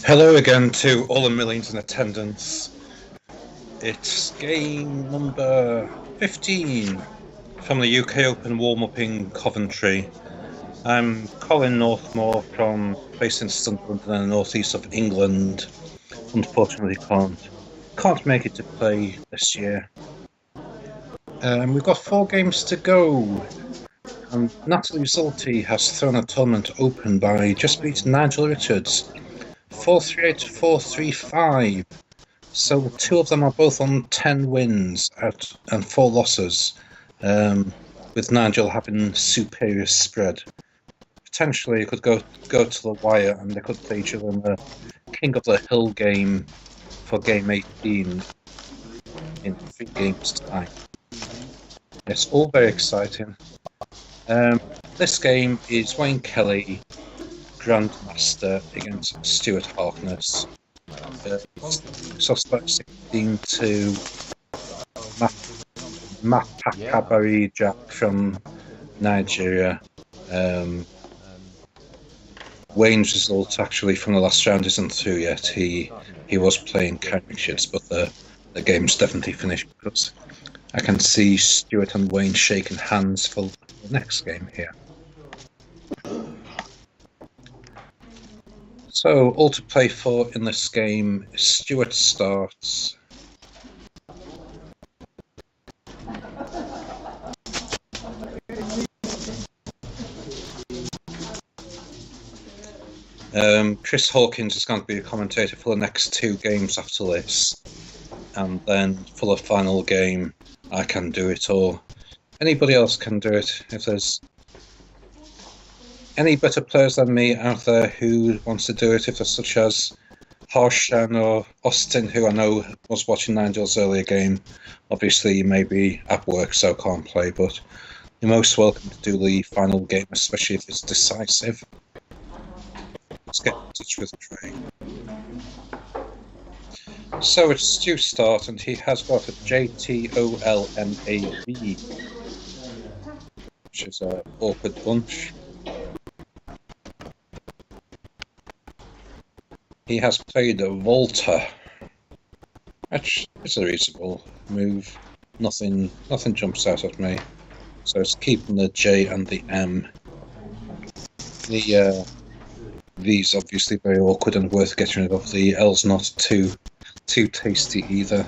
Hello again to all the millions in attendance. It's game number 15 from the UK Open warm-up in Coventry. I'm Colin Northmore based in Sunderland in the northeast of England. Unfortunately can't make it to play this year. We've got 4 games to go. And Natalie Zolty has thrown a tournament open by just beating Nigel Richards 4-3-8, 4-3-5. So 2 of them are both on 10 wins and 4 losses, with Nigel having superior spread. Potentially it could go to the wire and they could play each other in the King of the Hill game for game 18 in 3 games time. It's all very exciting. This game is Wayne Kelly, Grandmaster, against Stuart Harkness. Suspect 16 to Mapakabari Jack from Nigeria. Wayne's result actually from the last round isn't through yet. He was playing characters, but the game's definitely finished because I can see Stuart and Wayne shaking hands for the next game here. So, all to play for in this game. Stuart starts. Chris Hawkins is going to be a commentator for the next 2 games after this. And then for the final game, I can do it, or anybody else can do it. If there's any better players than me out there who wants to do it, if there's such as Harshan or Austin, who I know was watching Nigel's earlier game. Obviously, you may be at work, so can't play, but you're most welcome to do the final game, especially if it's decisive. Let's get in touch with Trey. So it's Stu's start, and he has got a JTOLMAB, which is an awkward bunch. He has played a Volta, which is a reasonable move. Nothing jumps out at me. So it's keeping the J and the M. The V's obviously very awkward and worth getting rid of. The L's not too tasty either.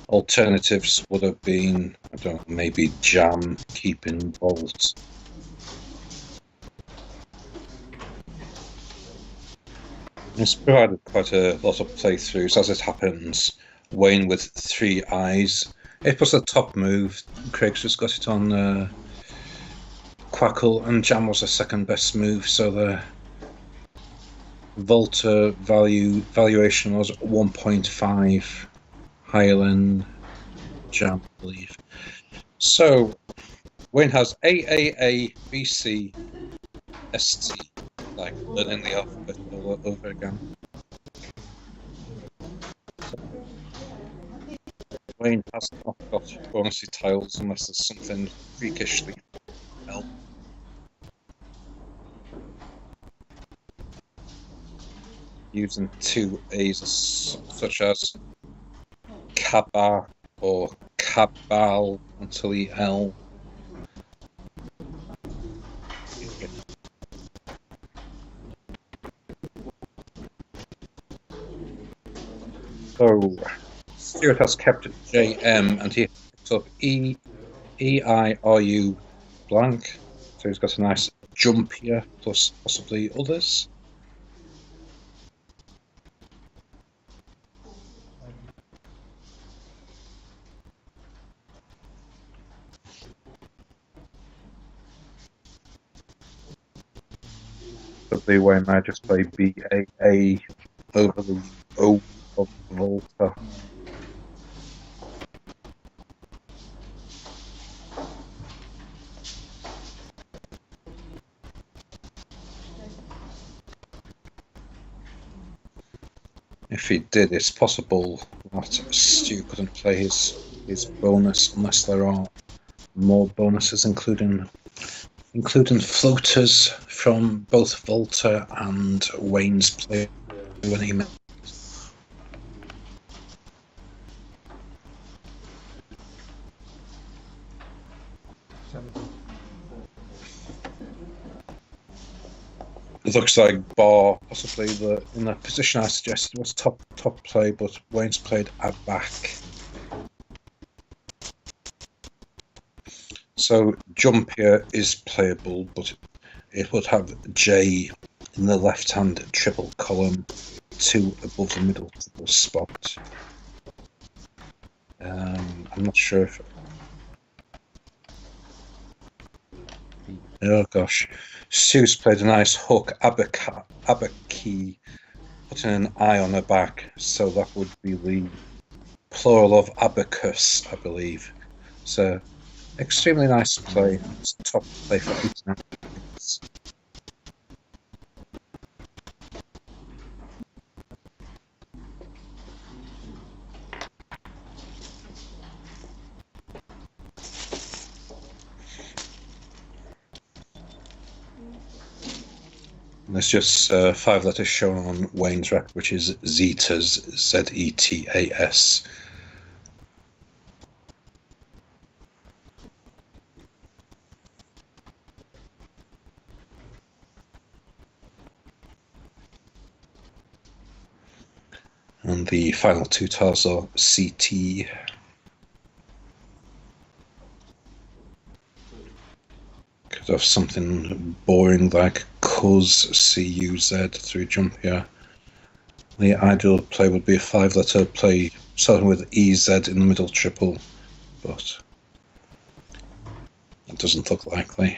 Alternatives would have been, I don't know, maybe Jam, keeping Volt. It's provided quite a lot of playthroughs, as it happens. Wayne with 3 eyes. It was the top move. Craig's just got it on Quackle, and Jam was the second best move, so the Volta valuation was 1.5 higher than Jam, I believe. So Wayne has AAA, BC, ST, like learning the alphabet all over again. Wayne has not got bonusy tiles unless there's something freakishly hell. Using two A's such as Kaba or Cabal until the L. So Stuart has kept it JM and he picks up EIRU blank. So he's got a nice jump here, plus possibly others. Probably Wayne might just play BAA over the O of Volta. If he did, it's possible that Stu couldn't play his bonus unless there are more bonuses, including floaters from both Volta and Wayne's play when he met. It looks like Bar possibly in the position I suggested was top play, but Wayne's played at back. So jump here is playable, but it would have J in the left-hand triple column, 2 above the middle triple spot. I'm not sure if... Oh gosh. Stu's played a nice hook, Abaki, putting an I on her back, so that would be the plural of abacus, I believe. So, extremely nice play. It's top play for 89 minutes. There's just 5 letters shown on Wayne's record, which is Zetas, Z-E-T-A-S. And the final 2 tiles are CT. Could have something boring like Cuz, C-U-Z through jump here. The ideal play would be a 5-letter play starting with EZ in the middle triple, but it doesn't look likely.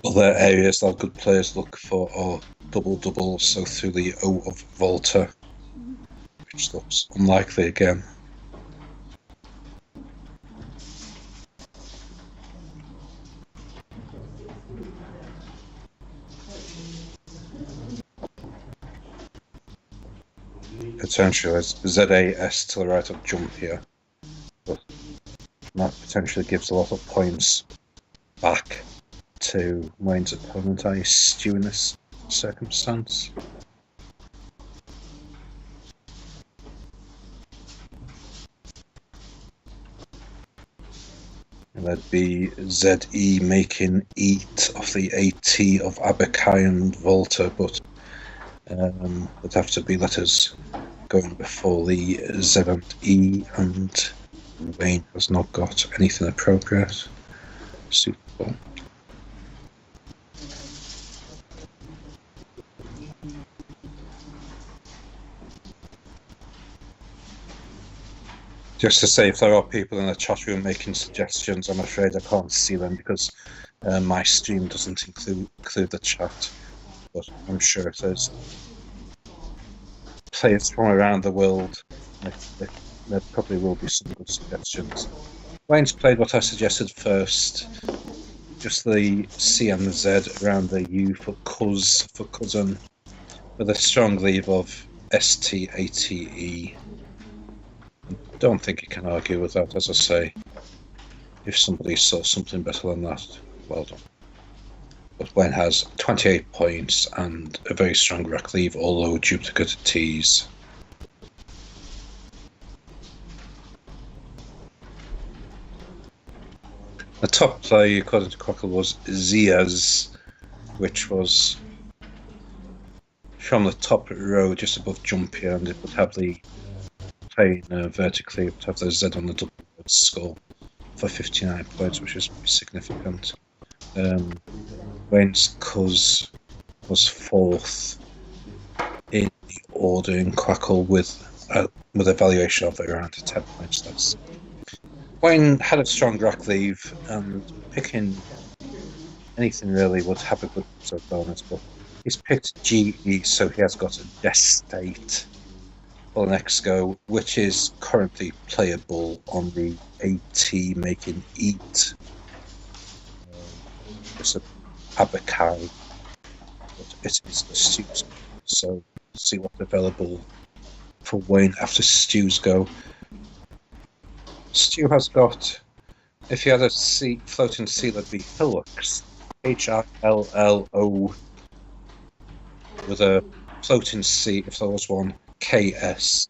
Other areas that good players look for are double, so through the O of Volta, which looks unlikely again. Potentially there's ZAS to the right of jump here, but that potentially gives a lot of points back to Wayne's opponent, I Stu, in this circumstance. And that'd be ZE making eat of the AT of Abakai and Volta, but there'd have to be letters going before the Z and E, and Wayne has not got anything appropriate, suitable. Just to say, if there are people in the chat room making suggestions, I'm afraid I can't see them because my stream doesn't include the chat. But I'm sure if there's players from around the world, there probably will be some good suggestions. Wayne's played what I suggested first, just the C and the Z around the U for cuz, for cousin, with a strong leave of STATE. Don't think you can argue with that, as I say. If somebody saw something better than that, well done. But Wayne has 28 points and a very strong rec leave, or low duplicate T's. The top play, according to Cockle, was Ziaz, which was from the top row just above jump here, and it would have the playing vertically, it would have the Z on the double score for 59 points, which is significant. Wayne's Cuz was fourth in the order in Crackle with a valuation of around 10 points. Wayne had a strong rack leave, and picking anything really would have a good sort of bonus, but he's picked GE, so he has got a Death State for the next go, which is currently playable on the AT making Eat. It's a Abakai, but it is the Stews, so see what's available for Wayne after Stews go. Stew has got, if he had a floating C, that'd be Hillux, HILLO, with a floating C, if there was one, KS.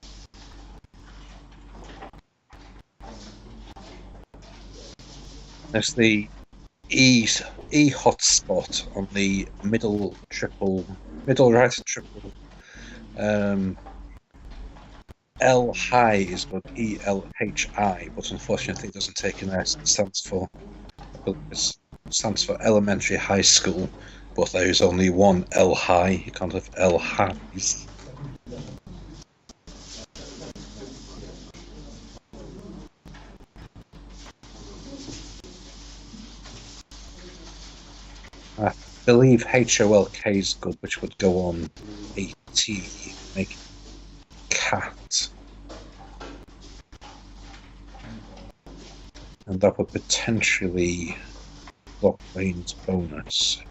There's the E hotspot on the middle right triple. L high is called ELHI, but unfortunately it doesn't take an S. It stands for elementary high school, but there is only one L high. You can't have L highs. I believe HOLK is good, which would go on AT, make cat. And that would potentially block Wayne's bonus.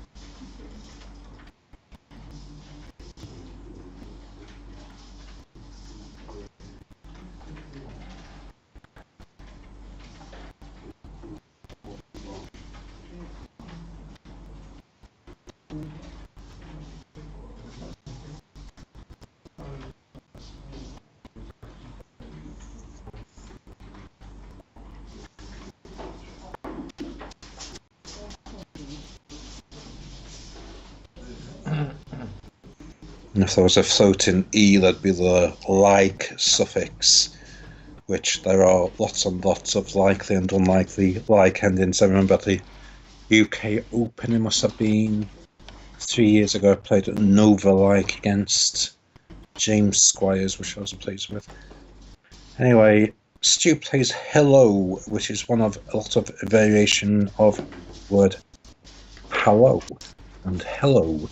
And if there was a floating E, that'd be the like suffix, which there are lots and lots of likely and unlikely like endings. I remember the UK Open, it must have been 3 years ago, I played Nova like against James Squires, which I was pleased with. Anyway, Stu plays hello, which is one of a lot of variation of word hello and hello.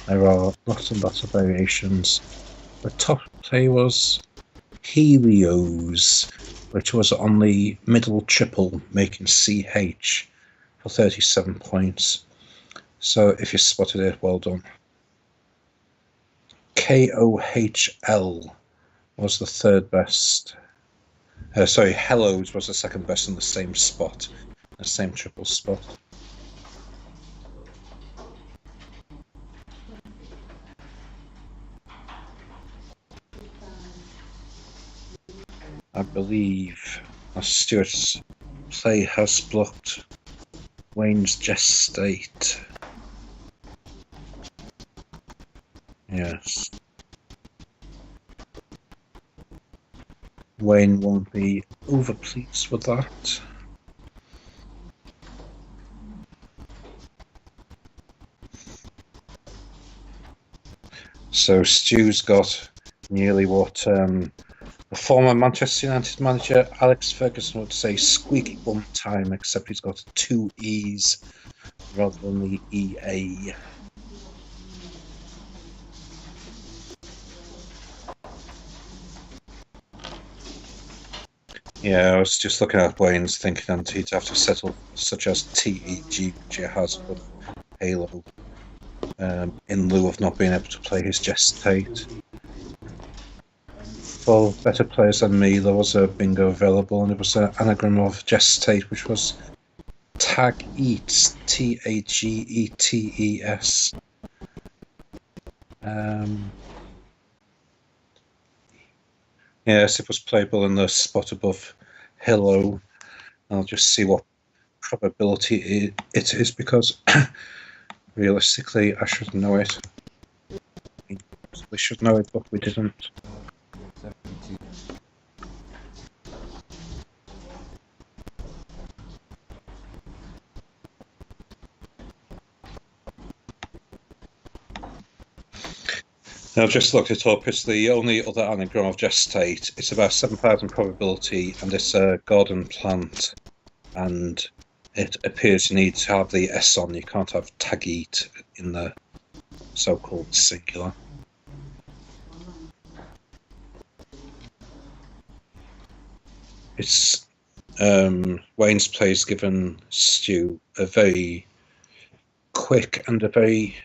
There are lots and lots of variations. The top play was Helios, which was on the middle triple, making CH for 37 points. So if you spotted it, well done. KOHL was the third best. Hellos was the second best in the same spot, the same triple spot. I believe Stuart's play has blocked Wayne's Jest State. Yes. Wayne won't be overpleased with that. So Stu's got nearly what the former Manchester United manager Alex Ferguson would say squeaky bum time, except he's got 2 E's rather than the EA. Yeah, I was just looking at Wayne's thinking, and he'd have to settle such as TEG, which he has with Halo, in lieu of not being able to play his Jest State. for better players than me, there was a bingo available, and it was an anagram of gestate, which was Tagetes, Tagetes. Yes, it was playable in the spot above hello. I'll just see what probability it is, because realistically I should know it. We should know it, but we didn't. I've just looked it up. It's the only other anagram of gestate. It's about 7,000 probability, and it's a garden plant, and it appears you need to have the S on. You can't have Tagete in the so-called singular. It's Wayne's plays given Stu a very quick and a very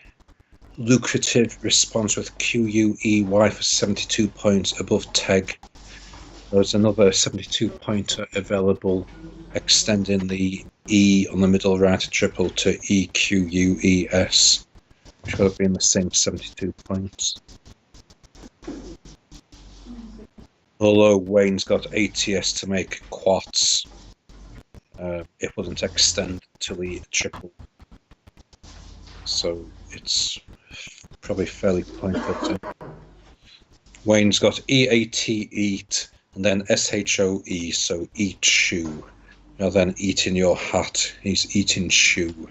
lucrative response with QUEY for 72 points above TEG. There's another 72 pointer available, extending the E on the middle right triple to EQUES, which would have been the same 72 points. Although Wayne's got ATS to make quats, it wouldn't extend to the triple. So it's probably fairly pointless. Wayne's got EAT, eat, and then SHOE, so eat shoe. Rather than eating your hat, he's eating shoe.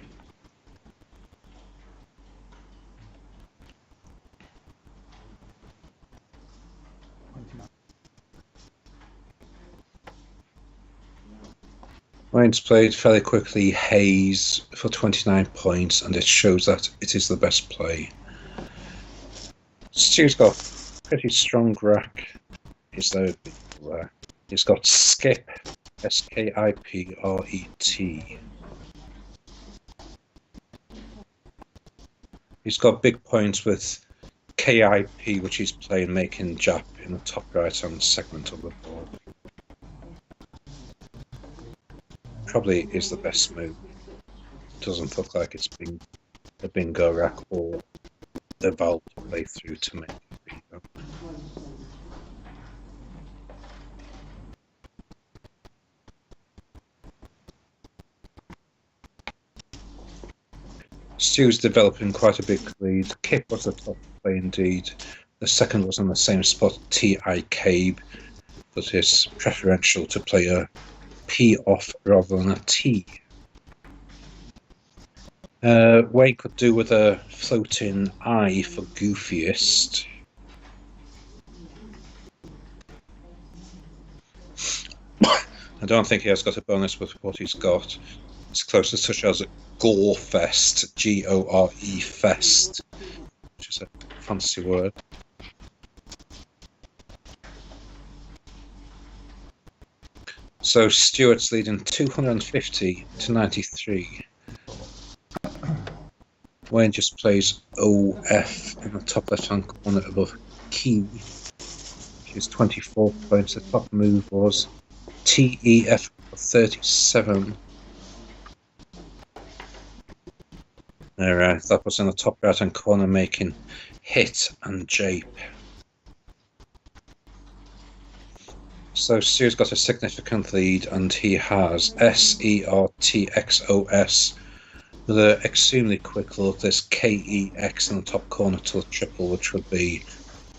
Wayne's played fairly quickly Hayes for 29 points, and it shows that it is the best play. Stu's got pretty strong rack. He's got Skip, SKIPRET. He's got big points with KIP, which he's playing making Jap in the top right hand segment of the board. Probably is the best move. Doesn't look like it's been a bingo rack or a valve to play through to make bingo. Stu's developing quite a big lead. Kip was the top play indeed. The second was on the same spot, T.I. Cabe, but it's preferential to play a P off rather than a T. Wayne could do with a floating I for goofiest. I don't think he has got a bonus with what he's got. It's close to such as Gore Fest, Gore Fest, which is a fancy word. So Stuart's leading 250 to 93. Wayne just plays OF in the top left-hand corner above Key, which is 24 points. The top move was TEF for 37. Alright, that was in the top right-hand corner making Hit and Jape. So Stu's got a significant lead, and he has SERTXOS with an extremely quick look. There's KEX in the top corner to the triple, which would be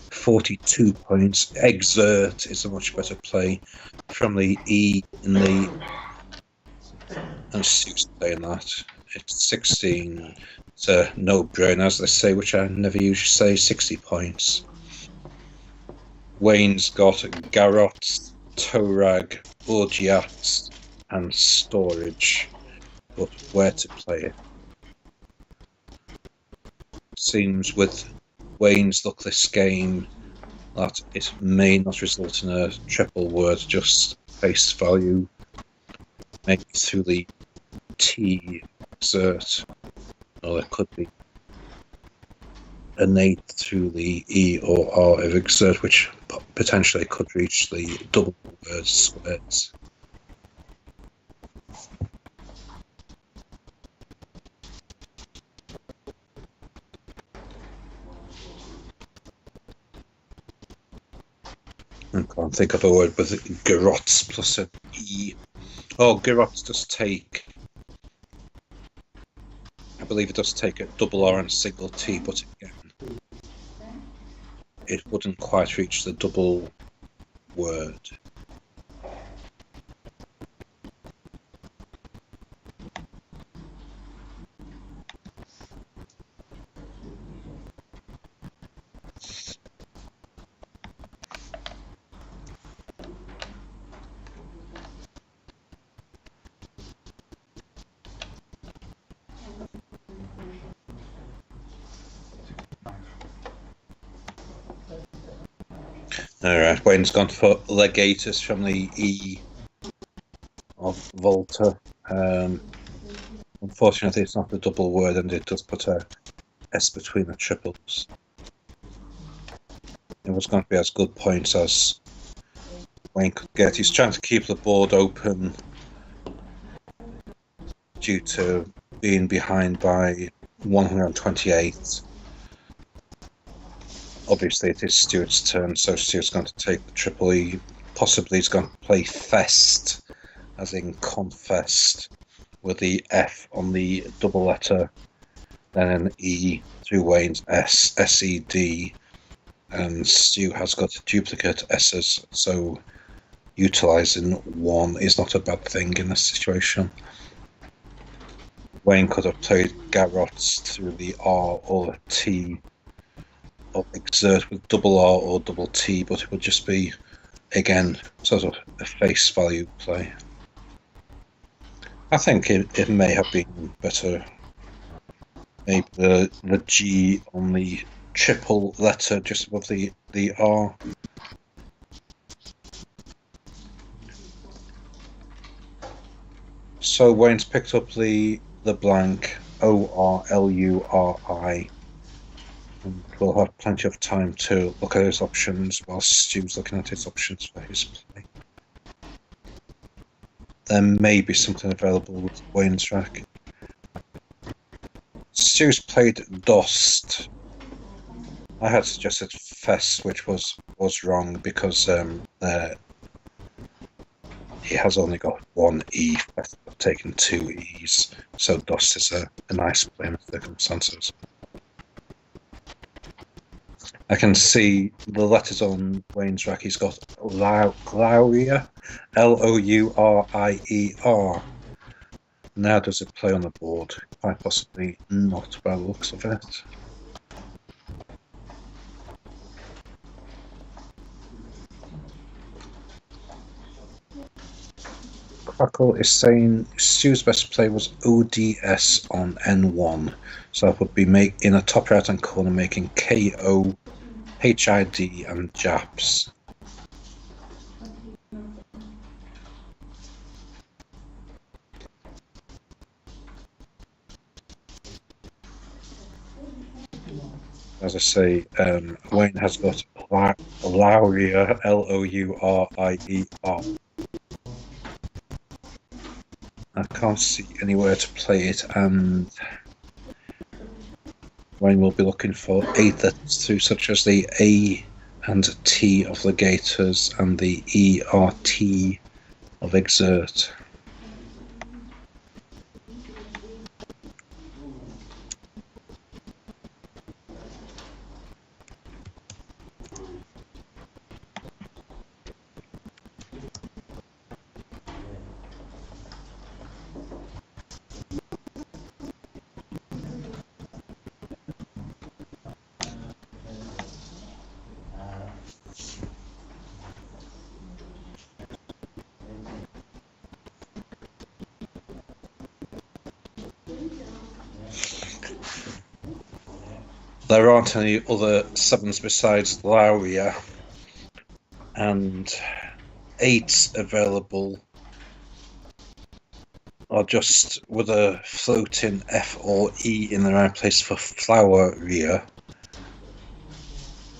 42 points. Exert is a much better play from the E in the, and Stu's saying that. It's 16. It's a no-brainer, as they say, which I never usually say. 60 points. Wayne's got Garrots, Torag, Orgiats, and Storage, but where to play it? Seems with Wayne's luck this game that it may not result in a triple word, just face value, maybe through the T exert, or there could be an 8 through the E or R of exert, which potentially could reach the double word squares. I can't think of a word with garrots plus an E. Oh, garrots does take... I believe it does take a double R and a single T, but again, it wouldn't quite reach the double word. Alright, Wayne's gone for legatus from the E of Volta. Unfortunately, it's not the double word, and it does put a S between the triples. It was going to be as good points as Wayne could get. He's trying to keep the board open due to being behind by 128. Obviously, it is Stuart's turn, so Stuart's going to take the triple E. Possibly he's going to play Fest, as in Confest, with the F on the double letter, then an E through Wayne's S, S-E-D, and Stu has got duplicate S's, so utilising one is not a bad thing in this situation. Wayne could have played garrots through the R or the T, or exert with double R or double T, but it would just be, again, sort of a face value play. I think it may have been better. Maybe the G on the triple letter just above the R. So Wayne's picked up the blank O-R-L-U-R-I. And we'll have plenty of time to look at his options while Stu's looking at his options for his play. There may be something available with Wayne's rack. Stu's played Dost. I had suggested Fest, which was wrong because he has only got one E. I've taken two E's, so Dost is a nice play in the circumstances. I can see the letters on Wayne's rack. He's got Louria, L-O-U-R-I-E-R. Now does it play on the board? Quite possibly not by the looks of it. Crackle is saying Stu's best play was ODS on N1. So that would be in a top right hand corner making KO, HID and JAPS. As I say, Wayne has got Louria, L-O-U-R-I-E-R. I can't see anywhere to play it, and Wayne will be looking for either through such as the A and T of legators and the ERT of exert. There aren't any other sevens besides Louria, and eights available are just with a floating F or E in the right place for Floweria,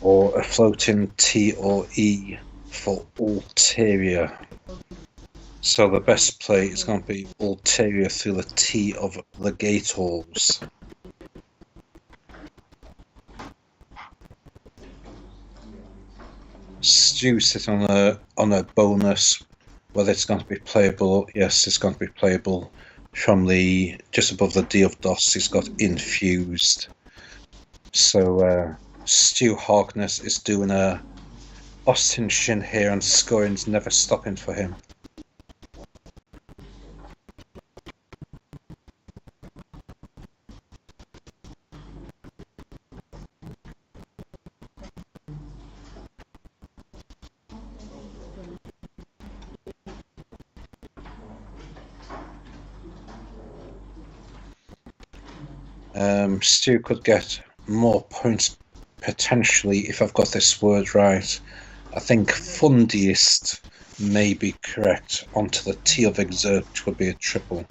or a floating T or E for Ulterior. So the best play is going to be Ulterior through the T of Legators. Stu sitting on a bonus. Whether it's going to be playable, yes, it's going to be playable. From the just above the D of DOS, he's got Infused. So Stu Harkness is doing a Austin Shin here, and scoring's never stopping for him. Stu could get more points potentially if I've got this word right. I think fundiest may be correct onto the T of Exert, which would be a triple.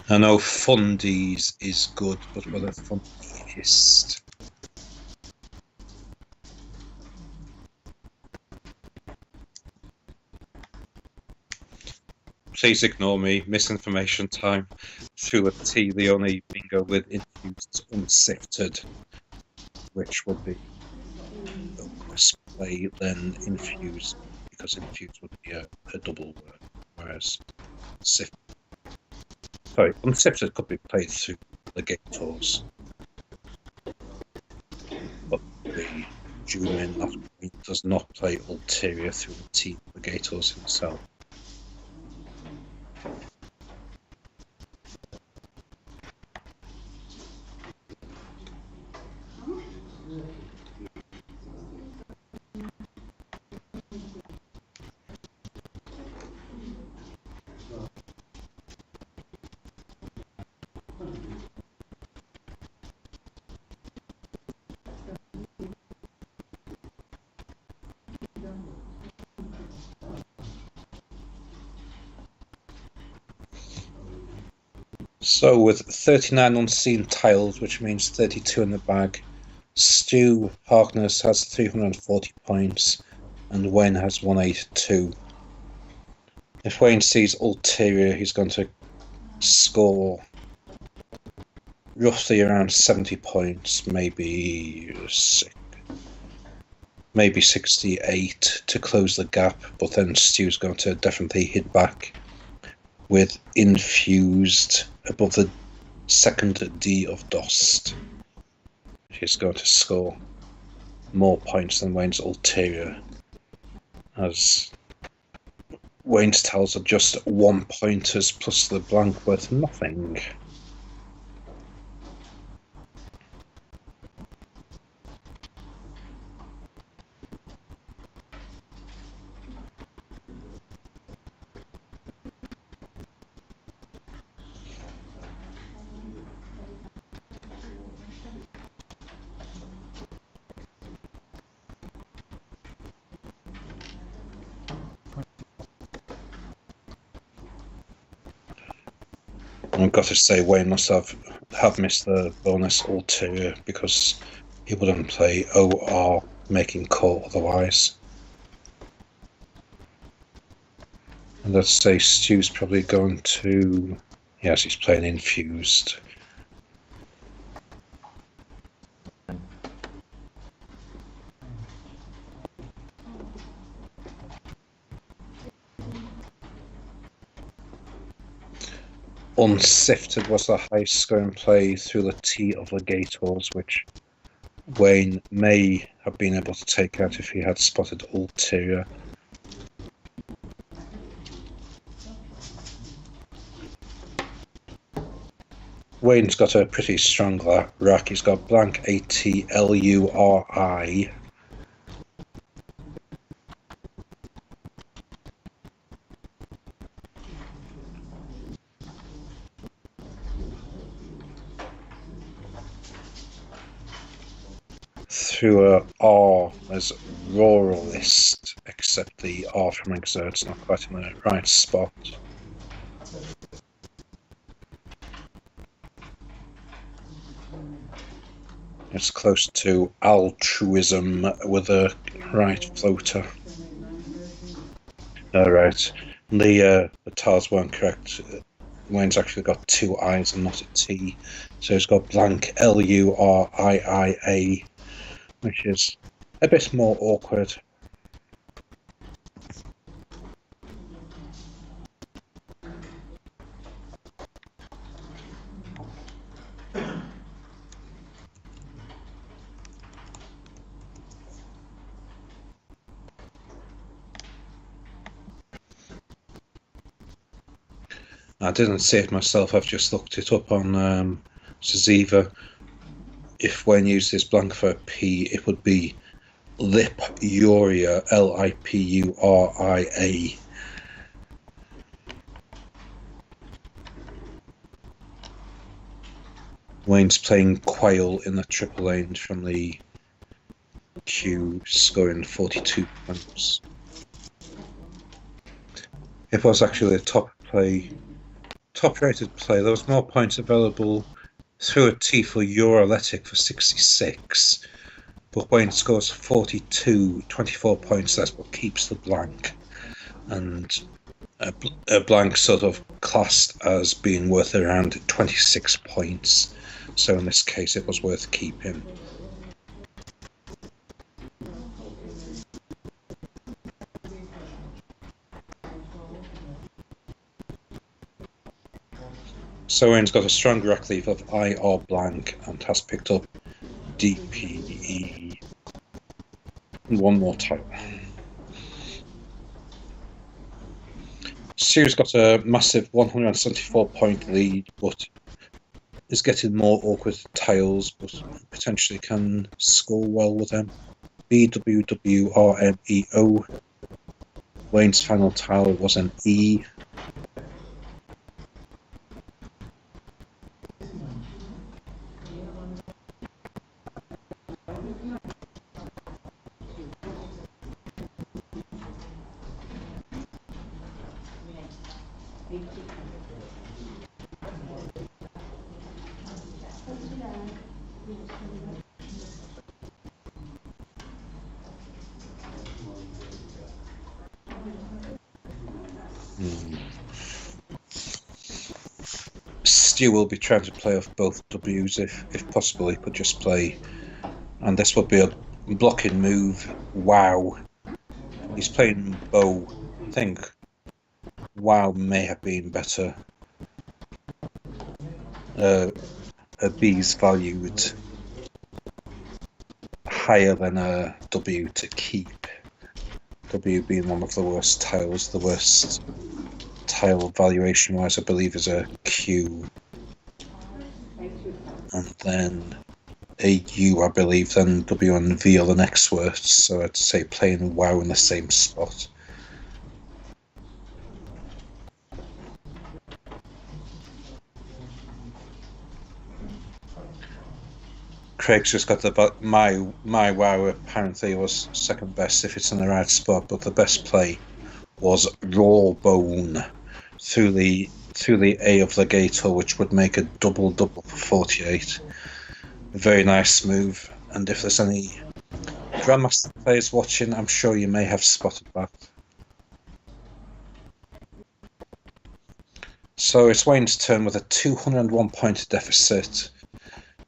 I know fundies is good, but whether fundiest. Please ignore me. Misinformation time. Through a T, the only bingo with infused is unsifted, which would be the worst play than infused, because infused would be a double word, whereas unsifted could be played through Legators. But the Julian does not play Ulterior through the T Legators himself. So with 39 unseen tiles, which means 32 in the bag, Stu Harkness has 340 points and Wayne has 182. If Wayne sees Ulterior, he's going to score roughly around 70 points, maybe 68 to close the gap, but then Stu's going to definitely hit back with Infused above the second D of DOS. He's going to score more points than Wayne's Ulterior, as Wayne's tiles are just 1 pointers plus the blank worth nothing. I've got to say, Wayne must have missed the bonus Ulterior, because he wouldn't play OR making call otherwise. And let's say Stu's probably going to... Yes, he's playing Infused. Unsifted was the highest scoring play through the T of Legators, which Wayne may have been able to take out if he had spotted Ulterior. Wayne's got a pretty strong rack. He's got blank ATLURI. Through a R as Ruralist, except the R from Exert's not quite in the right spot. It's close to altruism with a right floater. Right. The tars weren't correct. Wayne's actually got two I's and not a T. So he's got blank Luria, which is a bit more awkward. I didn't see it myself, I've just looked it up on Ziva. If Wayne uses blank for a P, it would be Lipuria, Lipuria. Wayne's playing Quail in the triple lane from the queue, scoring 42 points. It was actually a top-rated play. There was more points available through a T for Euroathletic for 66, but Wayne scores 42, 24 points. That's what keeps the blank, and a blank sort of classed as being worth around 26 points. So in this case, it was worth keeping. So Wayne's got a strong rack leave of I or blank and has picked up DPE. One more time. Stu's got a massive 174 point lead, but is getting more awkward tiles, but potentially can score well with them. BWWRMEO. Wayne's final tile was an E. Stu will be trying to play off both W's if possible. He could just play, and this would be a blocking move. Wow, he's playing bow. I think wow may have been better. A B's valued higher than a W to keep. W being one of the worst tiles. The worst tile valuation wise, I believe, is a Q. And then a U, I believe, then W and V are the next worst. So I'd say playing WoW in the same spot. Craig's just got the my WoW apparently was second best if it's in the right spot, but the best play was Rawbone through the A of the Gator, which would make a double for 48. A very nice move, and if there's any Grandmaster players watching, I'm sure you may have spotted that. So it's Wayne's turn with a 201 point deficit.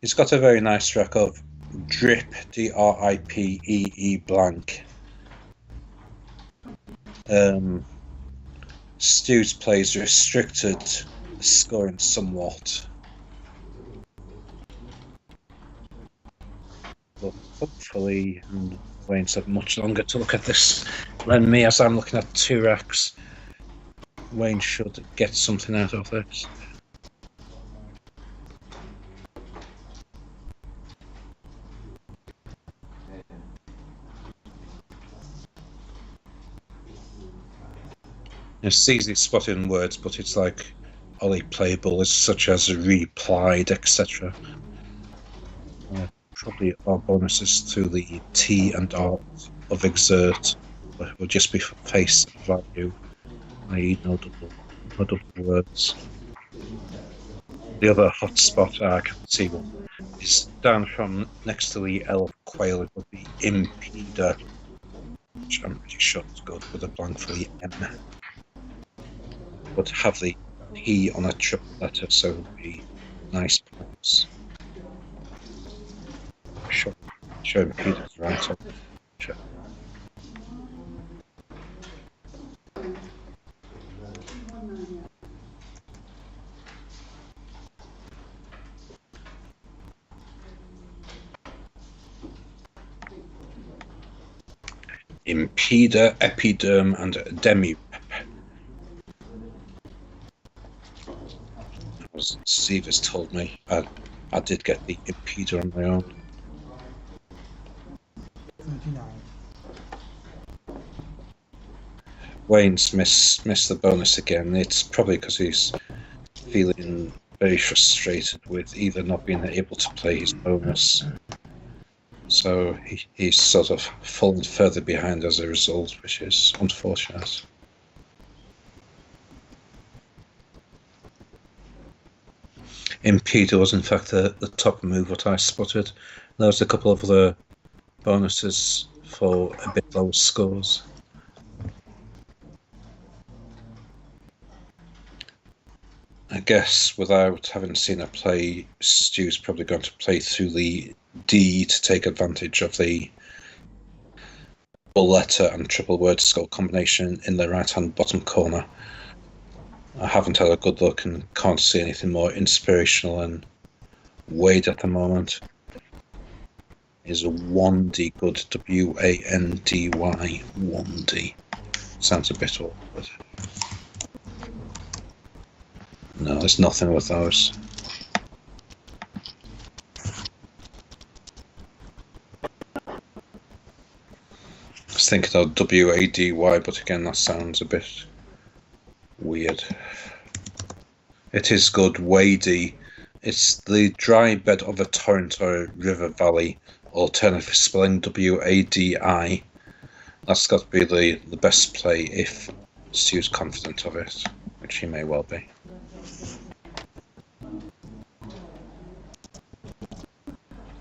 He's got a very nice track of Drip, DRIPEE blank. Stu's plays restricted, scoring somewhat. But hopefully, Wayne's had much longer to look at this than me, as I'm looking at two racks. Wayne should get something out of this. It's easy spotting words, but it's like Ollie playable, such as replied, etc. Probably our bonuses through the T and R of exert, but it will just be for face value, i.e. no double words. The other hotspot I can see one is down from next to the L of Quail. It would be Impeder, which I'm pretty sure is good with a blank for the M. But have the P on a triple letter, so it would be nice points. Sure Impeder's right. Sure. Impeder, epiderm, and demipep. As Steve has told me, I did get the impeder on my own. 39. Wayne's missed the bonus again. It's probably because he's feeling very frustrated with either not being able to play his bonus. So he's sort of fallen further behind as a result, which is unfortunate. Impeder was in fact the top move what I spotted. There was a couple of other bonuses for a bit lower scores. I guess without having seen it play, Stu's probably going to play through the D to take advantage of the double letter and triple word skull combination in the right hand bottom corner. I haven't had a good look and can't see anything more inspirational than Wade at the moment. Is a Wandy good? Wandy. Wandy. Sounds a bit awkward. No, there's nothing with those. I was thinking of WADY, but again, that sounds a bit weird. It is good, Wady. It's the dry bed of a torrent or a river valley, alternative spelling WADI. That's got to be the best play if Stu's confident of it, which he may well be.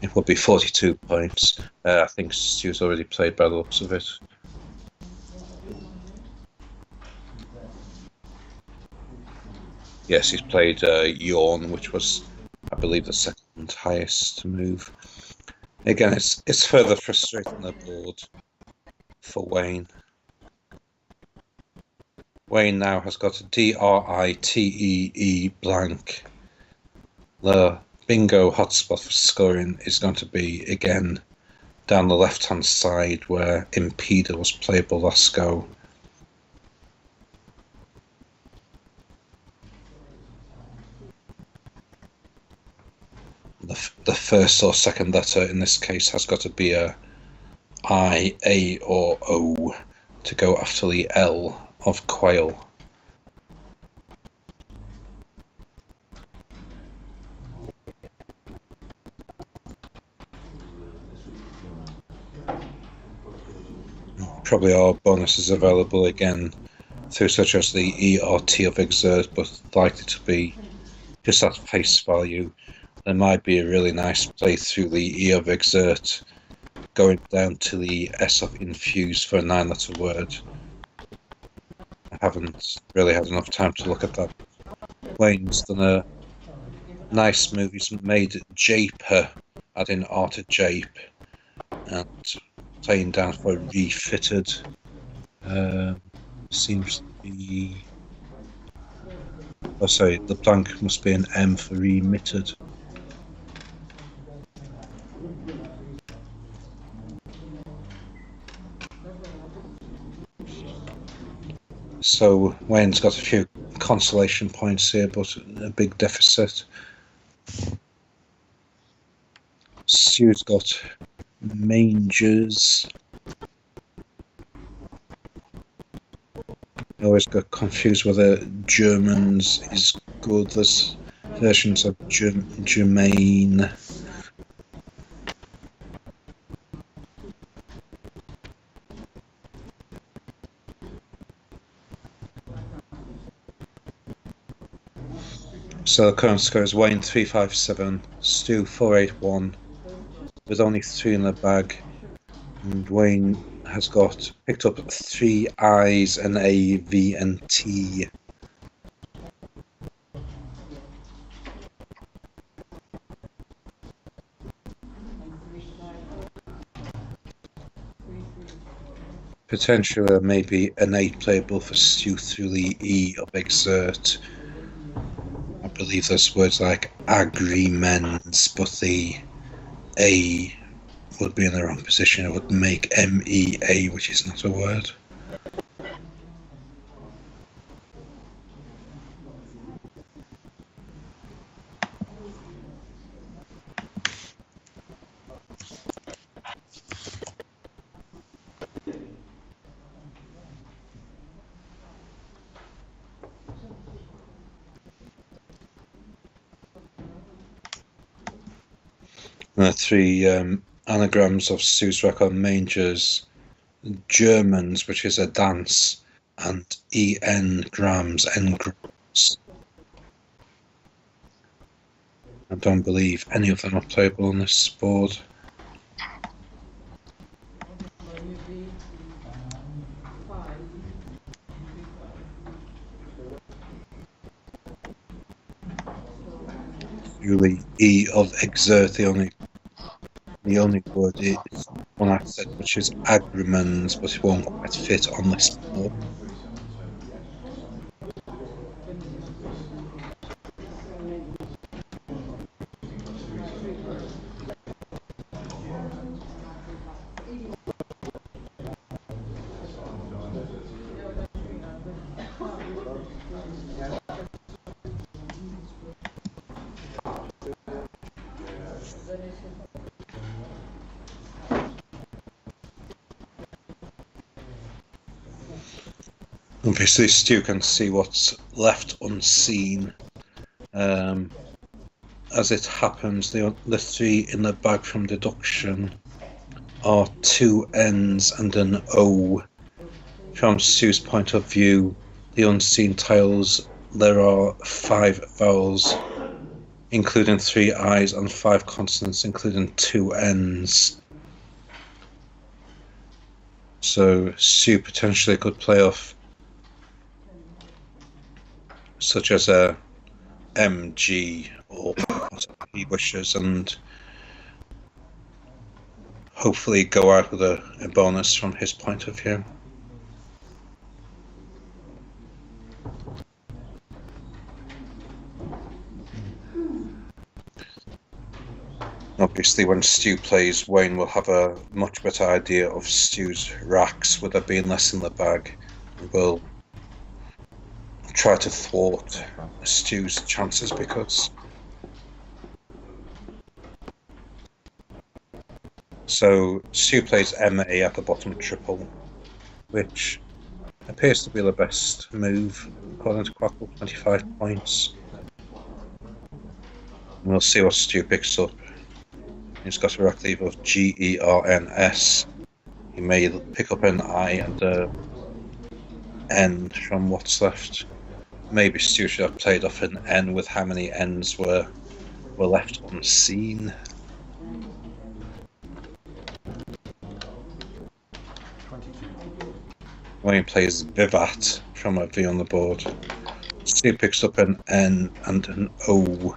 It would be 42 points. I think Stu's already played by the looks of it. Yes, he's played Yawn, which was, I believe, the second highest move. Again, it's further frustrating the board for Wayne. Wayne now has got a DRITEE blank. The bingo hotspot for scoring is going to be, again, down the left-hand side where Impeder was playable last go. The first or second letter in this case has got to be a I, A, or O to go after the L of Quail. Probably are bonuses available again through such as the E or T of Exert, but likely to be just at face value. There might be a really nice play through the E of Exert, going down to the S of Infuse for a 9-letter word. I haven't really had enough time to look at that. Wayne's done a nice move. He's made Japer, adding R to Jape, and playing down for refitted. Seems to be. Oh, sorry, the blank must be an M for remitted. So Wayne's got a few consolation points here, but a big deficit. Stu's got Mangers. I always get confused whether Germans is good. There's versions of Germain. So the current score is Wayne 357, Stu 481, with only 3 in the bag. And Wayne has picked up 3 I's, an A, V, and T. Potentially maybe an 8 playable for Stu through the E of Exert. I believe there's words like agreements, but the A would be in the wrong position. It would make MEA, which is not a word. And the 3 anagrams of Stu's record Mangers, Germans, which is a dance, and EN grams, N-grams. I don't believe any of them are playable on this board. Really, E of Exert, the only word is one I said, which is agreements, but it won't quite fit on this board. Obviously, Stu can see what's left unseen. As it happens, the 3 in the bag from deduction are 2 N's and an O. From Stu's point of view, the unseen tiles, there are 5 vowels, including 3 I's, and 5 consonants, including 2 N's. So Stu potentially could play off such as a MG or whatever he wishes, and hopefully go out with a bonus from his point of view. Obviously, when Stu plays, Wayne will have a much better idea of Stu's racks, with there being less in the bag. Will try to thwart Stu's chances, because so Stu plays MA at the bottom triple, which appears to be the best move according to Quackle, 25 points. And we'll see what Stu picks up. He's got a rack lever of GERNS. He may pick up an I and a N from what's left. Maybe Stu should have played off an N with how many N's were left unseen. Wayne plays Vivat from a V on the board. Stu picks up an N and an O.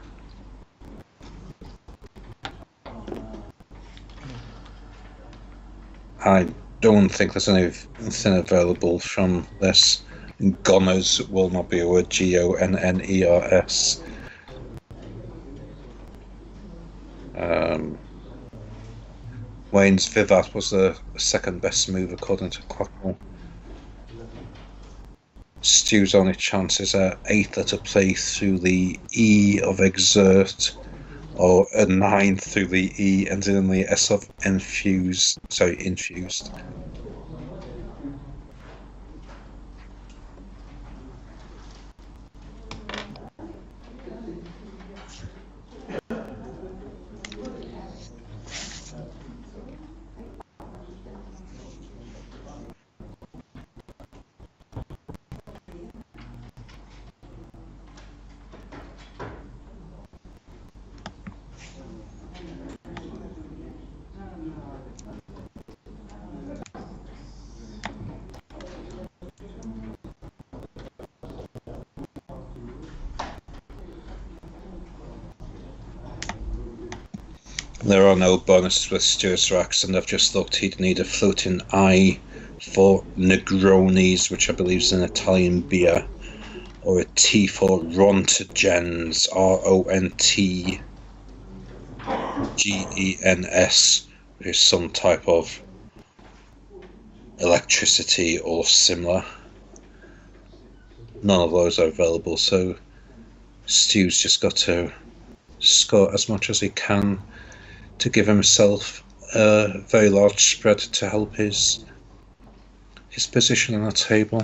I don't think there's anything available from this. Goners will not be a word, GONNERS. Wayne's Vivat was the second best move according to Quackle. Stu's only chance is a 8 letter play through the E of Exert, or a 9 through the E ending in the S of infused. There are no bonuses with Stuart's Racks, and I've just looked. He'd need a floating I for Negronis, which I believe is an Italian beer, or a T for Rontgens, Rontgens, which is some type of electricity or similar. None of those are available, so Stu's just got to score as much as he can to give himself a very large spread to help his position on the table.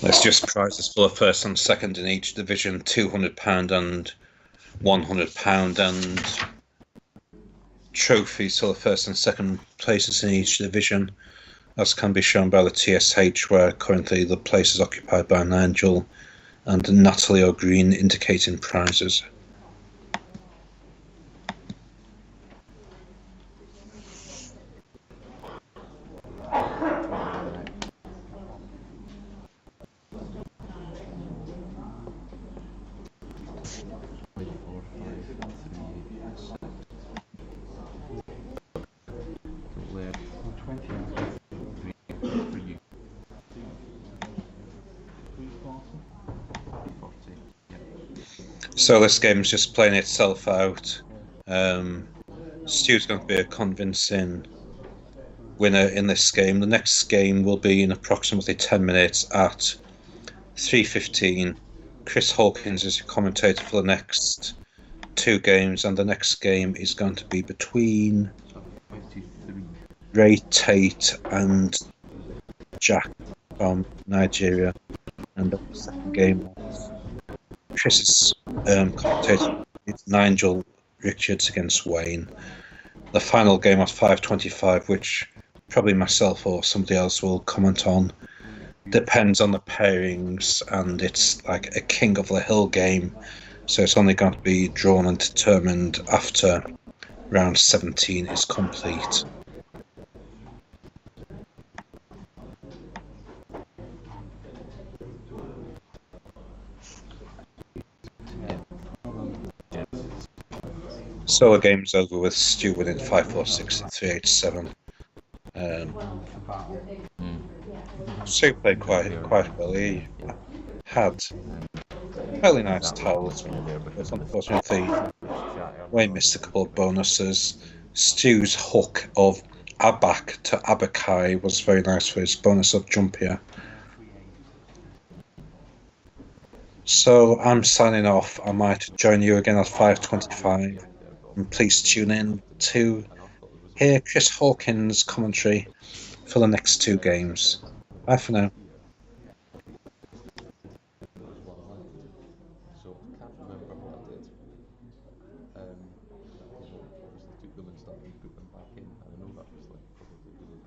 There's just prizes for the first and second in each division, £200 and £100, and trophies for the first and second places in each division, as can be shown by the TSH, where currently the place is occupied by Nigel and Natalie O'Green, indicating prizes. So this game's just playing itself out. Stu's going to be a convincing winner in this game. The next game will be in approximately 10 minutes at 3:15. Chris Hawkins is a commentator for the next two games, and the next game is going to be between Ray Tate and Jack from Nigeria. And the second game, Chris's commentator is Nigel Richards against Wayne. The final game at 5:25, which probably myself or somebody else will comment on, depends on the pairings, and it's like a King of the Hill game, so it's only going to be drawn and determined after round 17 is complete. So the game's over with Stu winning 5-4, 6-3, 8-7. Stu played quite well. He had fairly nice tiles, but unfortunately Wayne missed a couple of bonuses. Stu's hook of Abak to Abakai was very nice for his bonus of jump here. So I'm signing off. I might join you again at 5:25. And please tune in to hear Chris Hawkins' commentary for the next two games. Bye for now.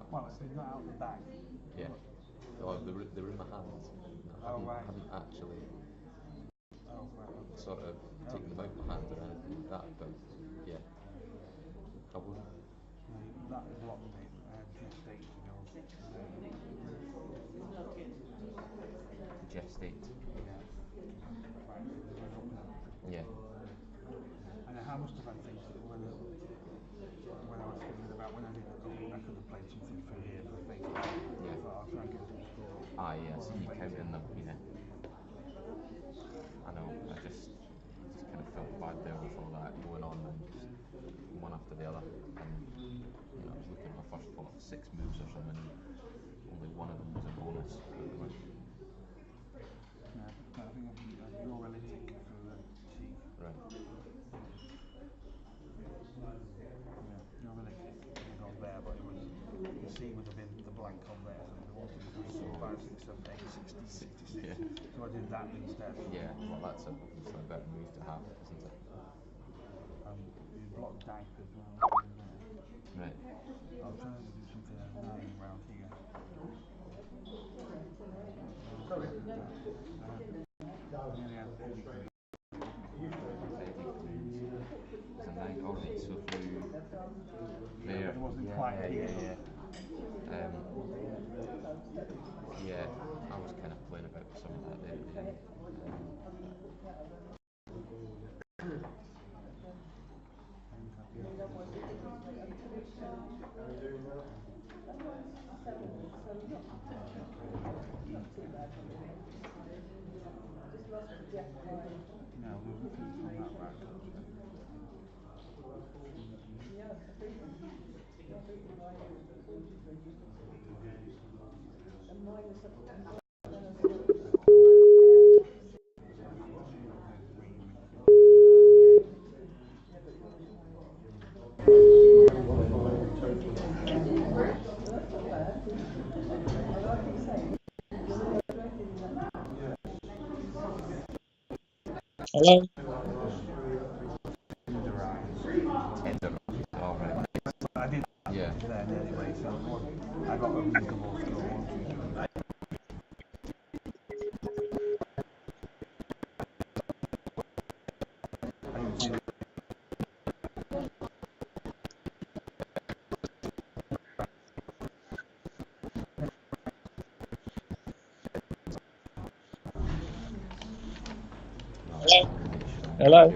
Well, it's not out the bag. Yeah. Oh, they're in my hands. I haven't actually sort of taken them out my hand or anything like that, but yeah. Probably. That blocked gestate. Gestate. Yeah. And how much did I think when I was thinking about when I did I could have played something for here for things. Yeah. So I'll try and get some score. Ah, yes, you counting them, yeah. I know, I just kind of felt bad there with all that going on and just one after the other. And I was looking at my first pot, 6 moves or something, and only one of them was a bonus. Yeah, I think you're relative for the C. Right. Yeah, you're relative on there, but it was the C would have been the blank on there, so they wanted to do 5, 6, 7, 8, 60, 66. Yeah. So I did that instead. Yeah, well that's obviously a better move to have, isn't it? You block dice as well. Right. I'm trying to do something around here. Sorry. Alright, so through there. It wasn't quite here. Yeah, I was kind of playing about with some of that there at the end. No, there was nothing from that back. Hello? Alright. I did Yeah. then anyway, so I got a reasonable score, 1, 2, 3. I didn't see it. Hello?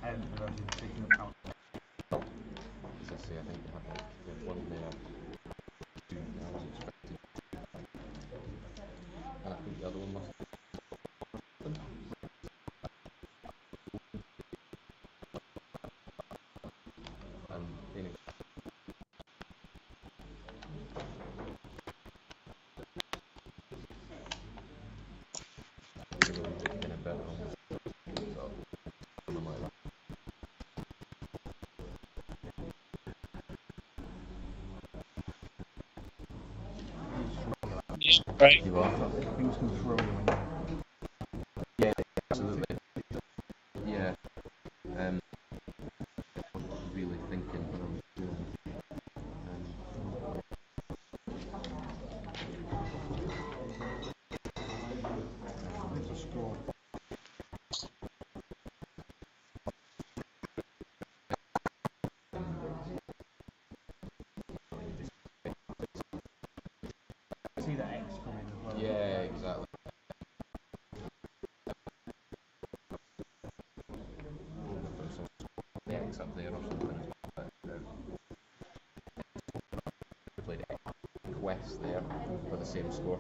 I hadn't realised you'd taken account. As I say, I think they had one there. Two, I wasn't expecting. And I think the other one must have been. And anyway. In a better one. So, something like that. Right. You are? Things can throw you when you Yeah, absolutely. Yeah. Really thinking what I was doing. there's a score. See that X coming as well. Yeah, exactly. The X up there or something. Played Quest there for the same score.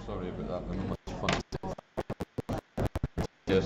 Sorry about that, but not much fun. Cheers.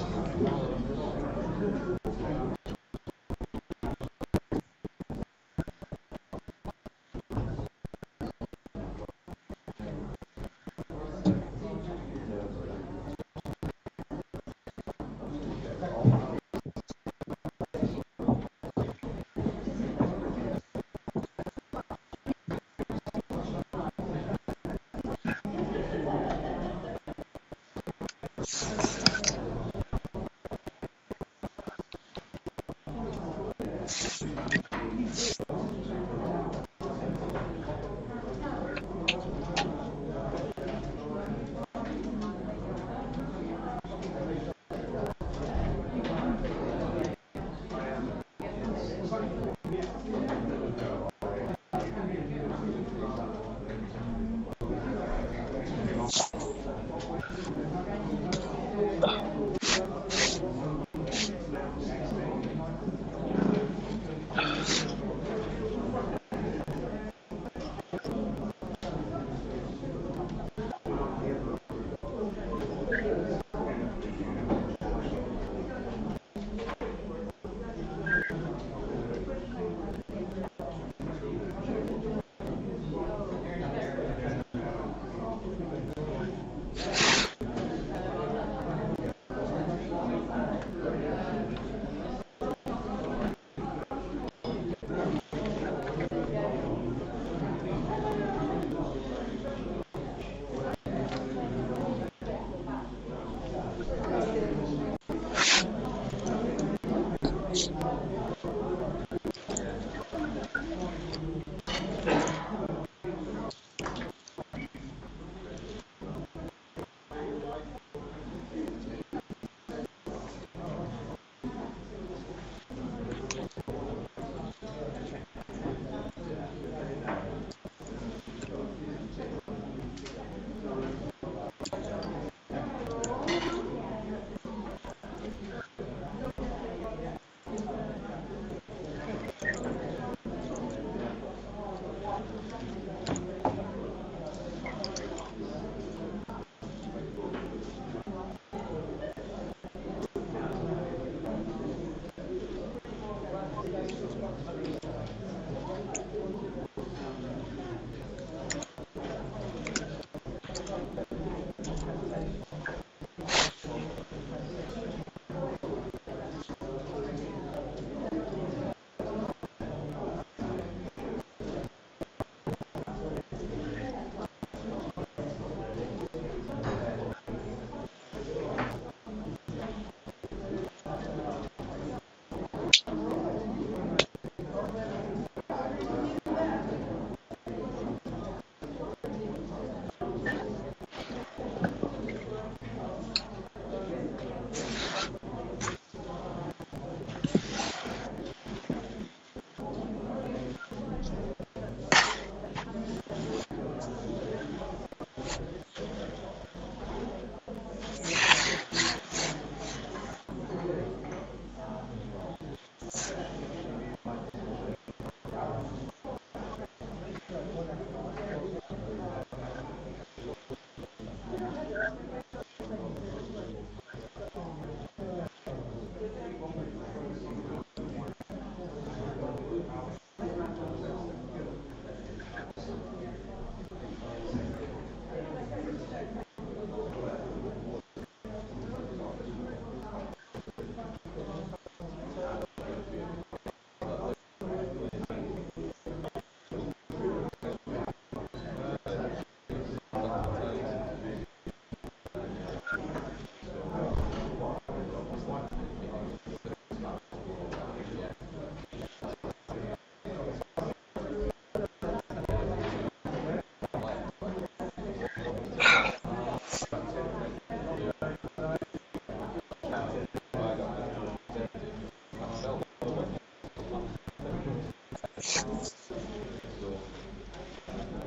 So,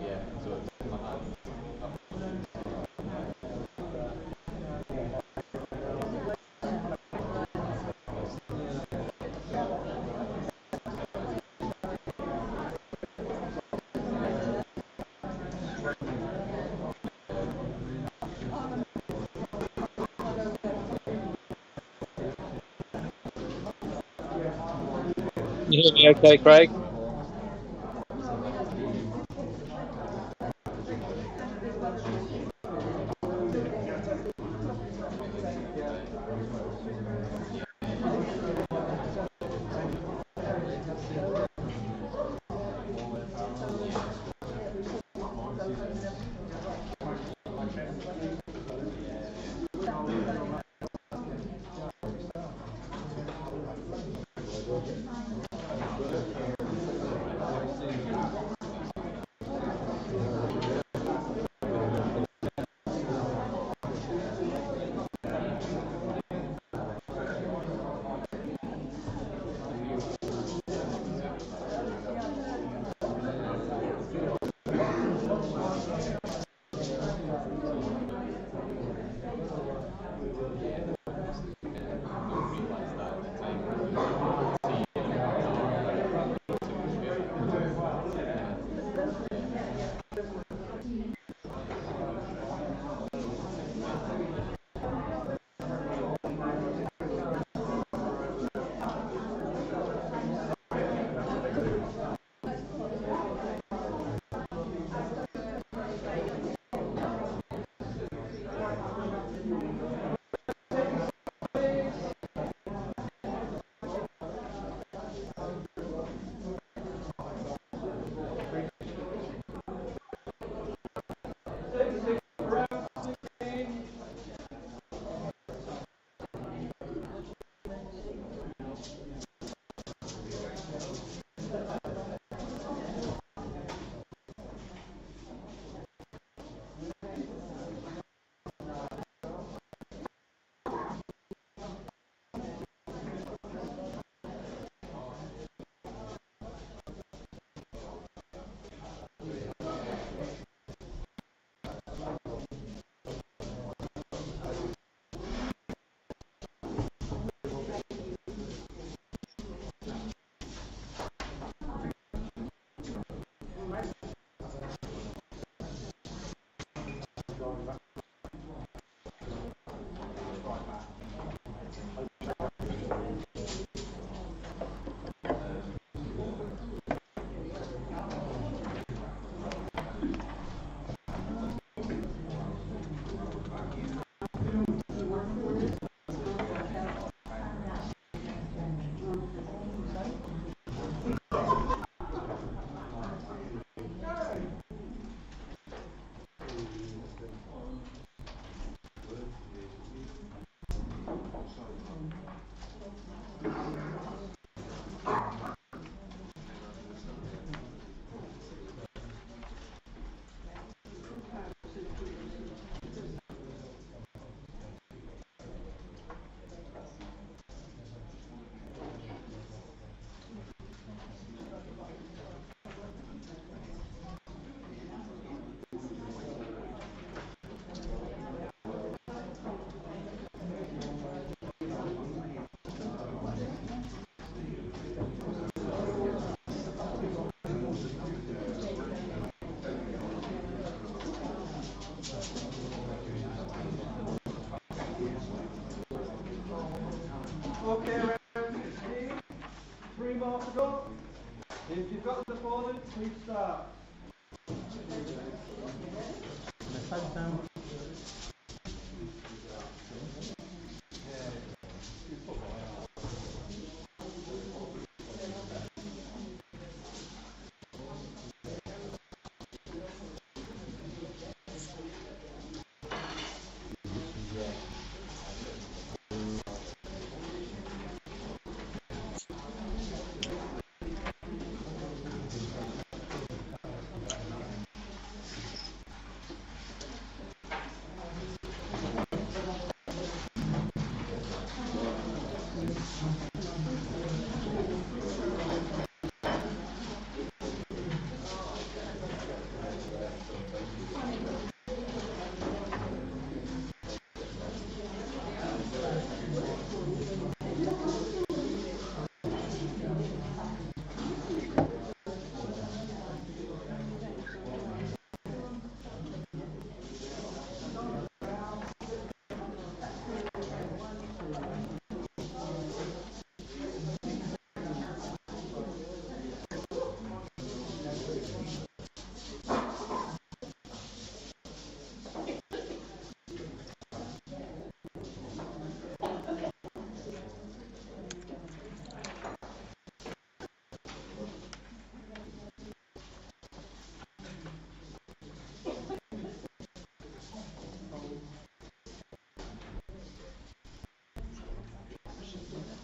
yeah, so it's my hand. You hear me okay, Craig? Okay, round 16. 3 more to go. If you've got the opponent, please start.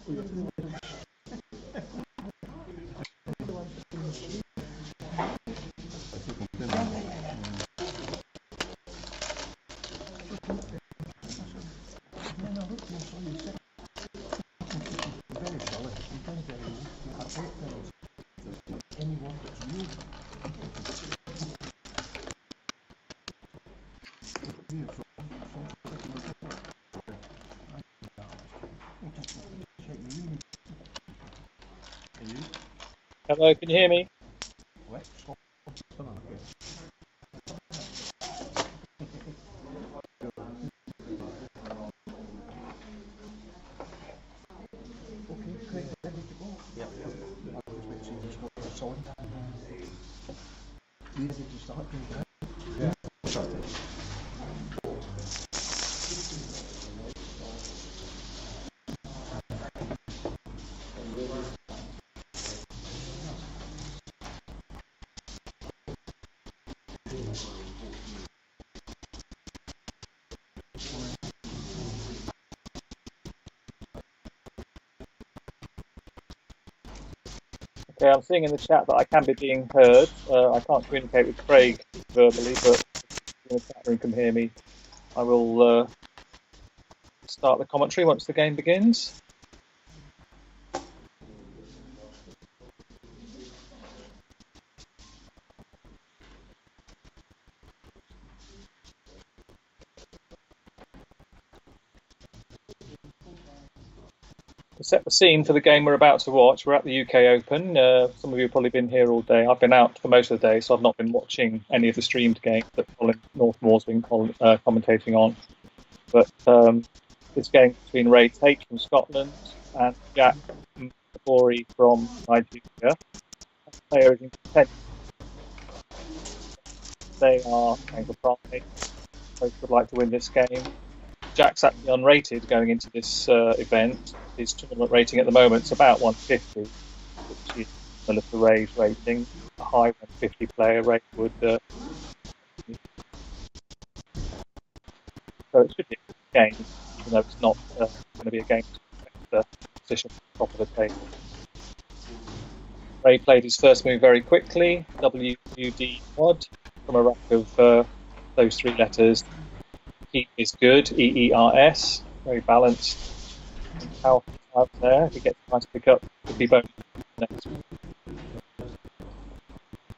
Hello, can you hear me? Okay, I'm seeing in the chat that I can be being heard. I can't communicate with Craig verbally, but in the chat room can hear me. I will start the commentary once the game begins. To set the scene for the game we're about to watch, we're at the UK Open. Some of you have probably been here all day. I've been out for most of the day, so I've not been watching any of the streamed games that Colin Northmore's been commentating on. But this game between Ray Tate from Scotland and Jack Mabori from Nigeria. Players in contention. They are playing for pride. Both would like to win this game. Jack's actually unrated going into this event. His tournament rating at the moment is about 150, which is similar to Ray's rating. A high 150 player, Ray would. So it should be a good game, even though it's not going to be a game to the position at the top of the table. Ray played his first move very quickly, WUD WOD, from a rack of those three letters. Keep is good, EERS, very balanced and powerful out there. If he gets a nice pick up, could be bonus next.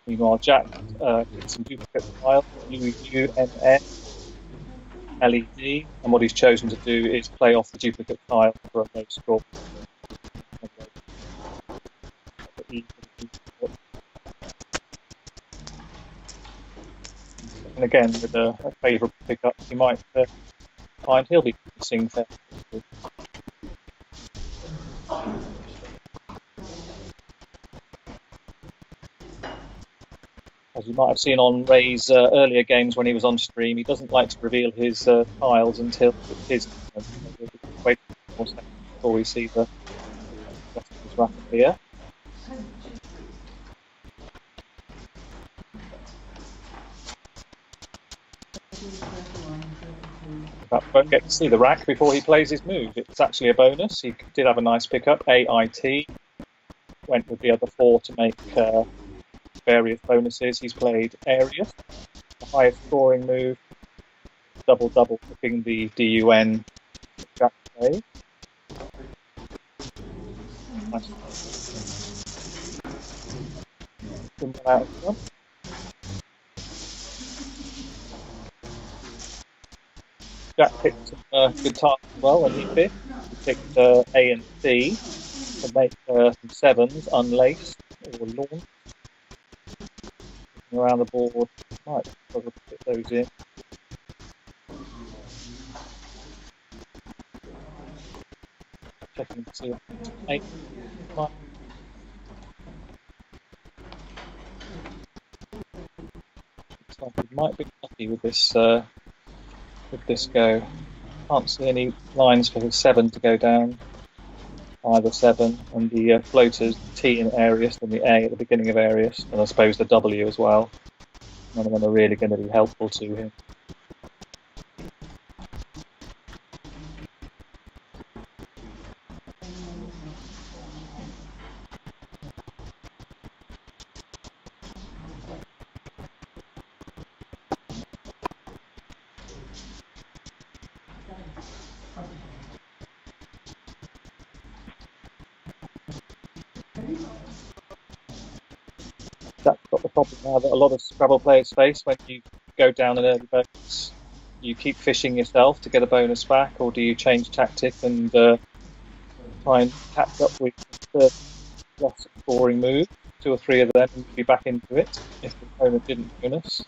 Meanwhile, Jack gets some duplicate tile, UUNN, LED, and what he's chosen to do is play off the duplicate tile for a low score. And again, with a favourable pickup, he might find he'll be seeing fair. As you might have seen on Ray's earlier games when he was on stream, he doesn't like to reveal his tiles until it's his turn. We'll wait for a second before we see the rest of his racket here. But won't get to see the rack before he plays his move. It's actually a bonus. He did have a nice pickup, AIT. Went with the other four to make various bonuses. He's played Arius, the highest scoring move, double picking the DUN Jack play. Nice. Out of one. Jack picked some good tiles as well, and he picked A and C to make some sevens unlaced or launched. Around the board, might struggle to fit those in. Checking to see if 8. Looks like he might be lucky with this go. Can't see any lines for his 7 to go down. Either 7 and the floaters T in Arius and the A at the beginning of Arius, and I suppose the W as well. None of them are really going to be helpful to him. That's got the problem now that a lot of Scrabble players face when you go down an early bonus. You keep fishing yourself to get a bonus back, or do you change tactic and try and catch up with the less scoring move, 2 or 3 of them, and be back into it if the opponent didn't bonus?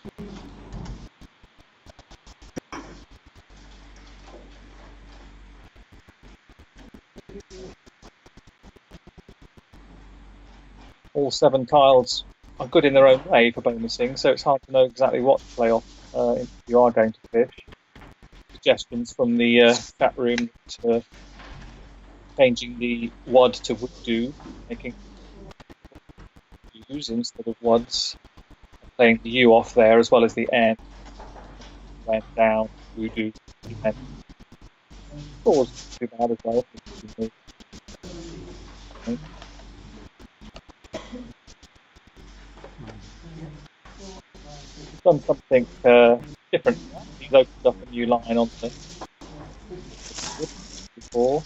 All 7 tiles are good in their own way for bonusing, so it's hard to know exactly what to play off if you are going to fish. Suggestions from the chat room to changing the WOD to Voodoo, making U's instead of WODs, playing the U off there as well as the N. Went down, Voodoo, N. Scores too bad as well. Done something different. He's opened up a new line on the before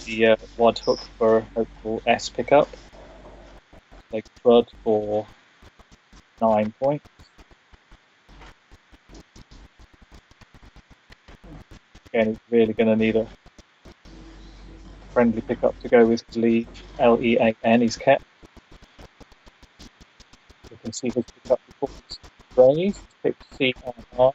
the WOD hook for local S pickup. Take FRUD for 9 points. Again, he's really going to need a friendly pickup to go with his lead. Lean, he's kept. You can see his pickup before he's raised. Picked CR.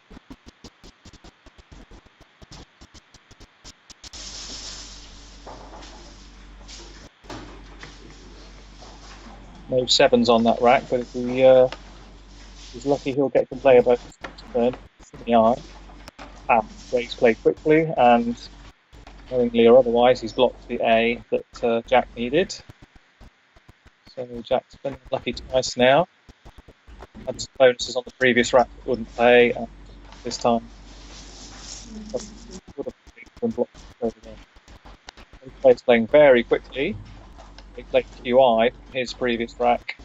No 7s on that rack, but if he's lucky, he'll get to play about his next turn. CR. Raise play quickly, and knowingly or otherwise, he's blocked the A that Jack needed. So Jack's been lucky twice now. Had some bonuses on the previous rack that wouldn't play, and this time would have been blocked over there. He plays playing very quickly. He played QI from his previous rack.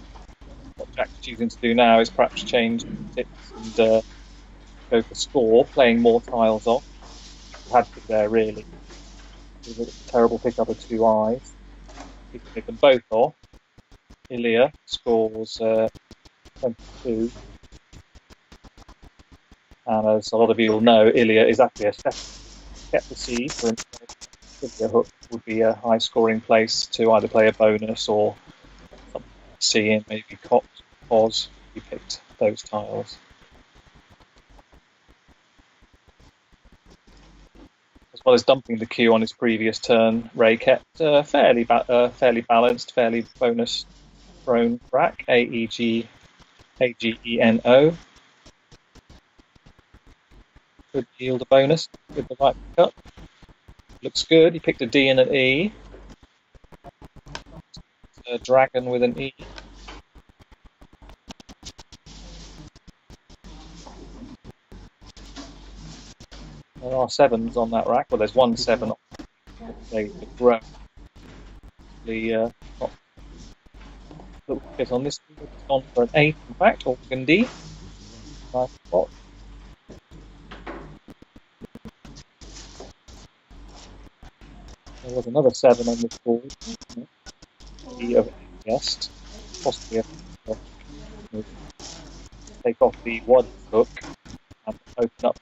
What Jack's choosing to do now is perhaps change tips and go for score, playing more tiles off. He had to there really. It was a terrible pickup of 2 eyes. He can pick them both off. Ilya scores 22. And as a lot of you will know, Ilya is actually a kept the C for instance. Ilya hook would be a high scoring place to either play a bonus or C in maybe Cos. He picked those tiles. As well as dumping the Q on his previous turn, Ray kept fairly balanced, fairly bonus thrown rack. AEG, AGENO. Could yield a bonus with the right pickup. Looks good. He picked a D and an E. A dragon with an E. There are 7s on that rack. Well, there's 1 7 on the grow. The not little bit on this. It's gone for an 8, in fact, organdy. Nice spot. There was another 7 on this board. Of guest, possibly take off the WOD hook and open up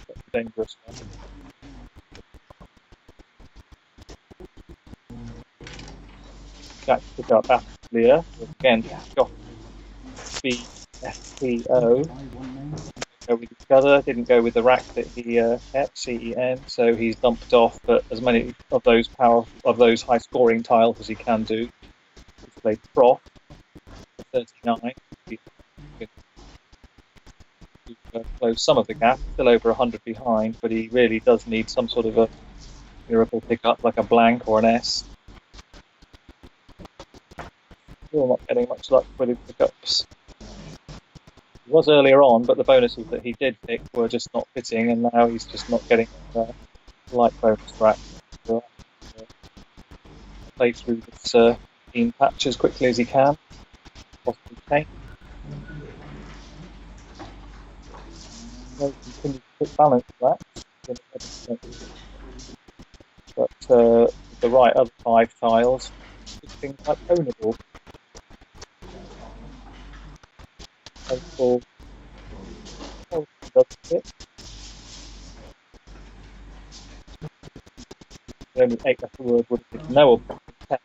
the dangerous one. Jack pick up Atlia again. Got BFPO. Go with each other. Didn't go with the rack that he kept, CEN. So he's dumped off as many of those high scoring tiles as he can do. He's played Prof for 39. He close some of the gap, still over 100 behind, but he really does need some sort of a miracle pickup like a blank or an S. Still not getting much luck with his pickups. He was earlier on, but the bonuses that he did pick were just not fitting, and now he's just not getting the light bonus track. So, play through this team patch as quickly as he can. Possibly can. Continue to put balance that. But the right other 5 tiles, things like ownable. Ownable. Oh, does it? The only 8-letter word would have been knowable.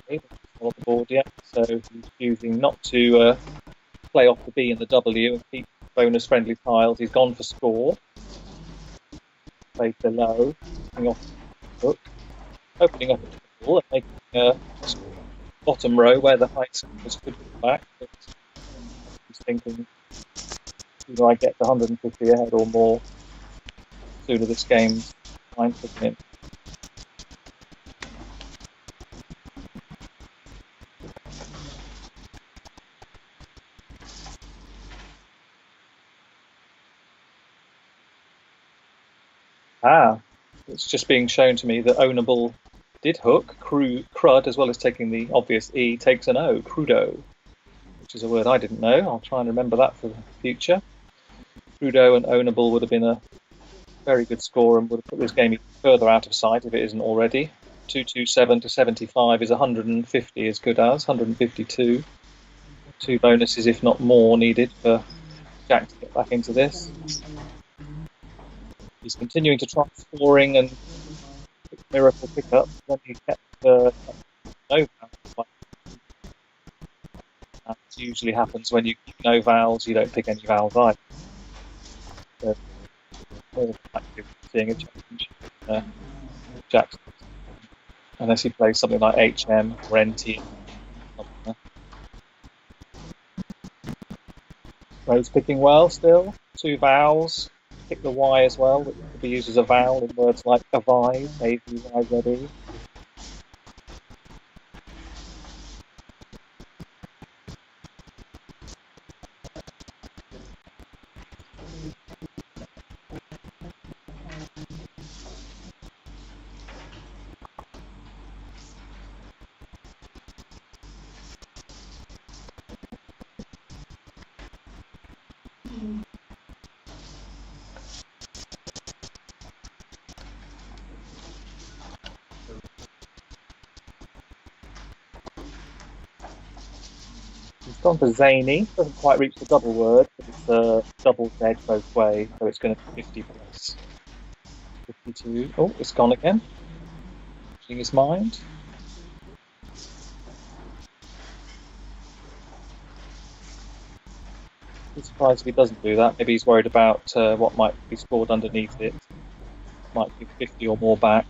It's not on the board yet, so he's choosing not to play off the B and the W and keep bonus friendly tiles. He's gone for score. Played below, off the hook, opening up a triple and making a bottom row where the high scores could come back. But he's thinking, either I get to 150 ahead or more sooner this game's time for him. It's just being shown to me that ownable did hook. Crud, as well as taking the obvious E, takes an O, crudo, which is a word I didn't know. I'll try and remember that for the future. Crudo and ownable would have been a very good score and would have put this game even further out of sight if it isn't already. 227 to 75 is 150 as good as, 152. 2 bonuses, if not more, needed for Jack to get back into this. He's continuing to try scoring and miracle pickup. Then he kept no vowels. That usually happens when you keep no vowels, you don't pick any vowels either. So, more active seeing a change. Jackson, unless he plays something like HM or NT. Rose picking well still. 2 vowels. Pick the Y as well, which could be used as a vowel in words like avide, A-V-Y-Z-E. He's gone for zany, doesn't quite reach the double word, but it's a double Z both ways, so it's going to be 50 plus 52. Oh, it's gone again. Changing his mind. I'm surprised if he doesn't do that. Maybe he's worried about what might be scored underneath it. Might be 50 or more back.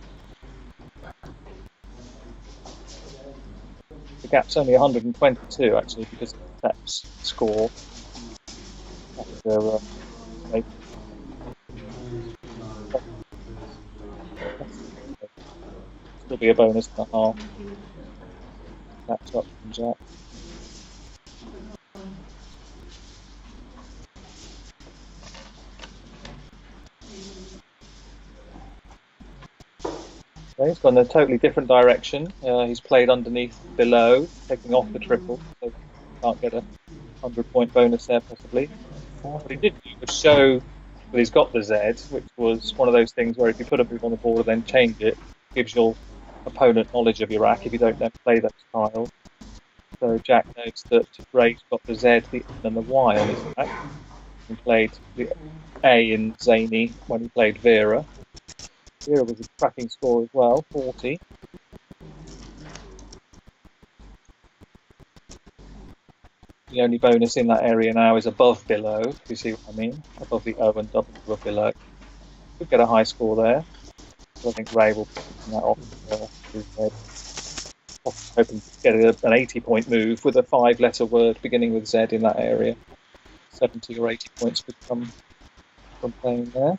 The gap's only 122 actually because of Pep's score. After, still be a bonus and a half. That's up from Jack. He's gone in a totally different direction. He's played underneath below, taking off the triple, so can't get a 100-point bonus there possibly. What he did do was show that he's got the Z, which was one of those things where if you put a move on the board and then change it, it gives your opponent knowledge of your rack if you don't then play those tiles. So Jack knows that Ray's got the Z, the N and the Y on his rack. He played the A in Zany when he played Vera. Vera was a cracking score as well, 40. The only bonus in that area now is above below, if you see what I mean, above the O and W of below. Could get a high score there. So I think Ray will be picking that off his head. Hoping to get an 80-point move with a 5-letter word beginning with Z in that area. 70 or 80 points could come from playing there.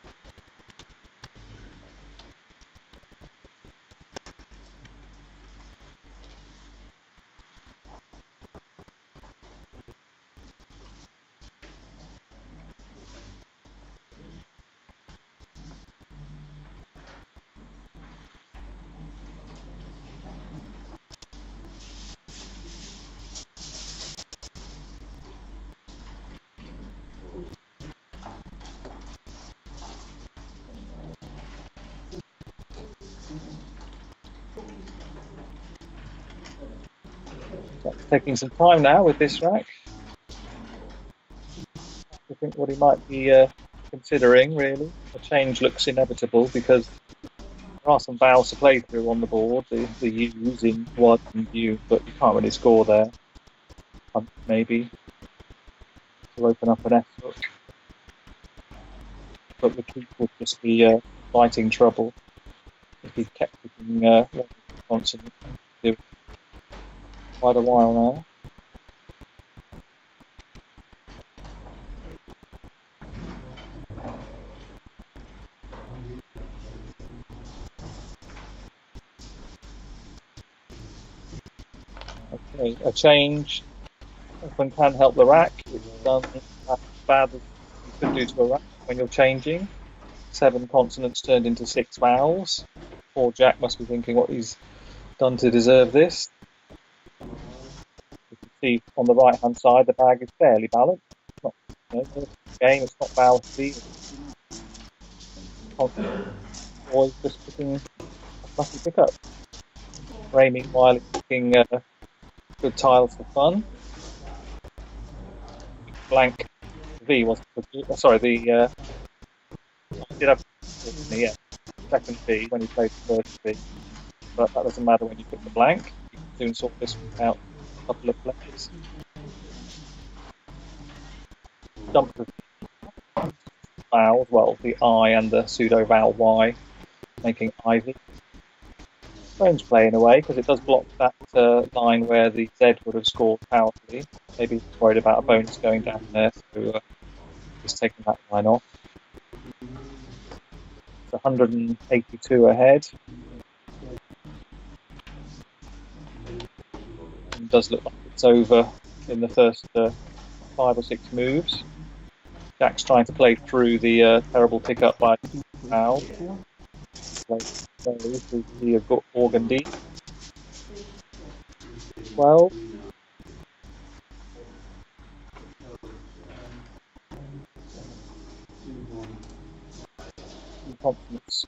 taking some time now with this rack. I think what he might be considering, really, a change looks inevitable because there are some vowels to play through on the board, the U's in one and U, but you can't really score there. Maybe to open up an F hook. But the keep would just be fighting trouble if he kept picking one consonant for quite a while now. Okay, a change often can help the rack. It's done as bad as you could do to a rack when you're changing. 7 consonants turned into 6 vowels. Poor Jack must be thinking what he's done to deserve this. You can see on the right hand side the bag is fairly balanced. It's not, game, it's not vowel C. Or just picking a fluffy pickup. Ray meanwhile is picking good tiles for fun. Blank V wasn't sorry, I did have second V when he played the first V, but that doesn't matter when you pick the blank. You can soon sort this out a couple of plays. Dump the vowels, well, the I and the pseudo vowel Y, making Ivy. Strange play in a way, because it does block that line where the Z would have scored powerfully. Maybe he's worried about a bonus going down there, so just taking that line off. It's 182 ahead. It does look like it's over in the first 5 or 6 moves. Jack's trying to play through the terrible pickup by Al. You've got Organdy. 12. Confidence.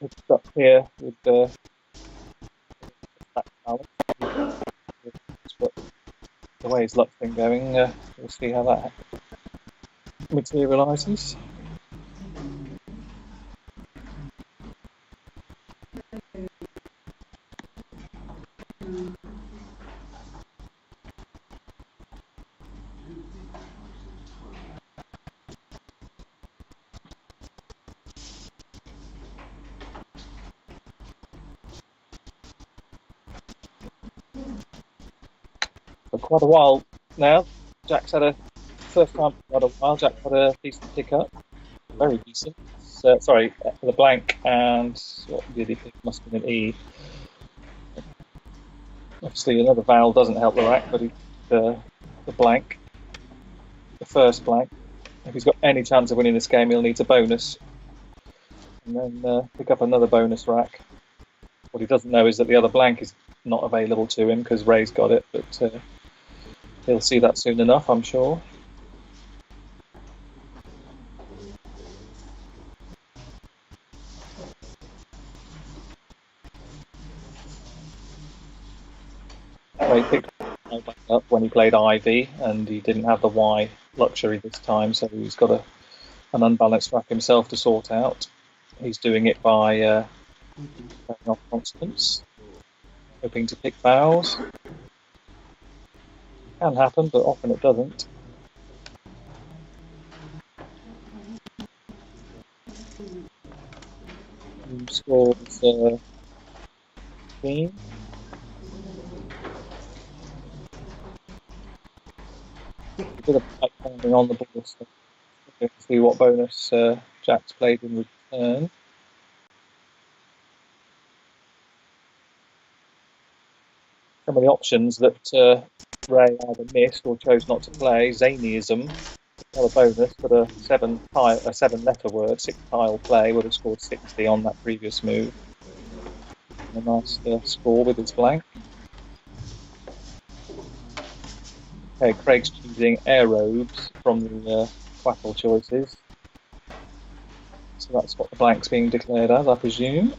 It's up here with the way his luck's been going. We'll see how that materialises. For quite a while now, Jack's had first time for quite a while, Jack had a decent pickup. Very decent. Sorry, the blank and what did he pick? Must have been an E. Obviously another vowel doesn't help the rack, but the blank, the first blank. If he's got any chance of winning this game, he'll need a bonus. And then pick up another bonus rack. What he doesn't know is that the other blank is not available to him because Ray's got it, but he'll see that soon enough, I'm sure. Ray picked back up when he played Ivy, and he didn't have the Y luxury this time, so he's got an unbalanced rack himself to sort out. He's doing it by playing off constants, hoping to pick vowels. Can happen, but often it doesn't. He scores 15. A bit of pipe pounding on the board, so we'll see what bonus Jack's played in return. Some of the options that Ray either missed or chose not to play. Zanyism, not a bonus, but a 7-letter word, 6-tile play would have scored 60 on that previous move. A nice score with his blank. Okay, Craig's choosing aerobes from the Quackle choices. So that's what the blank's being declared as, I presume.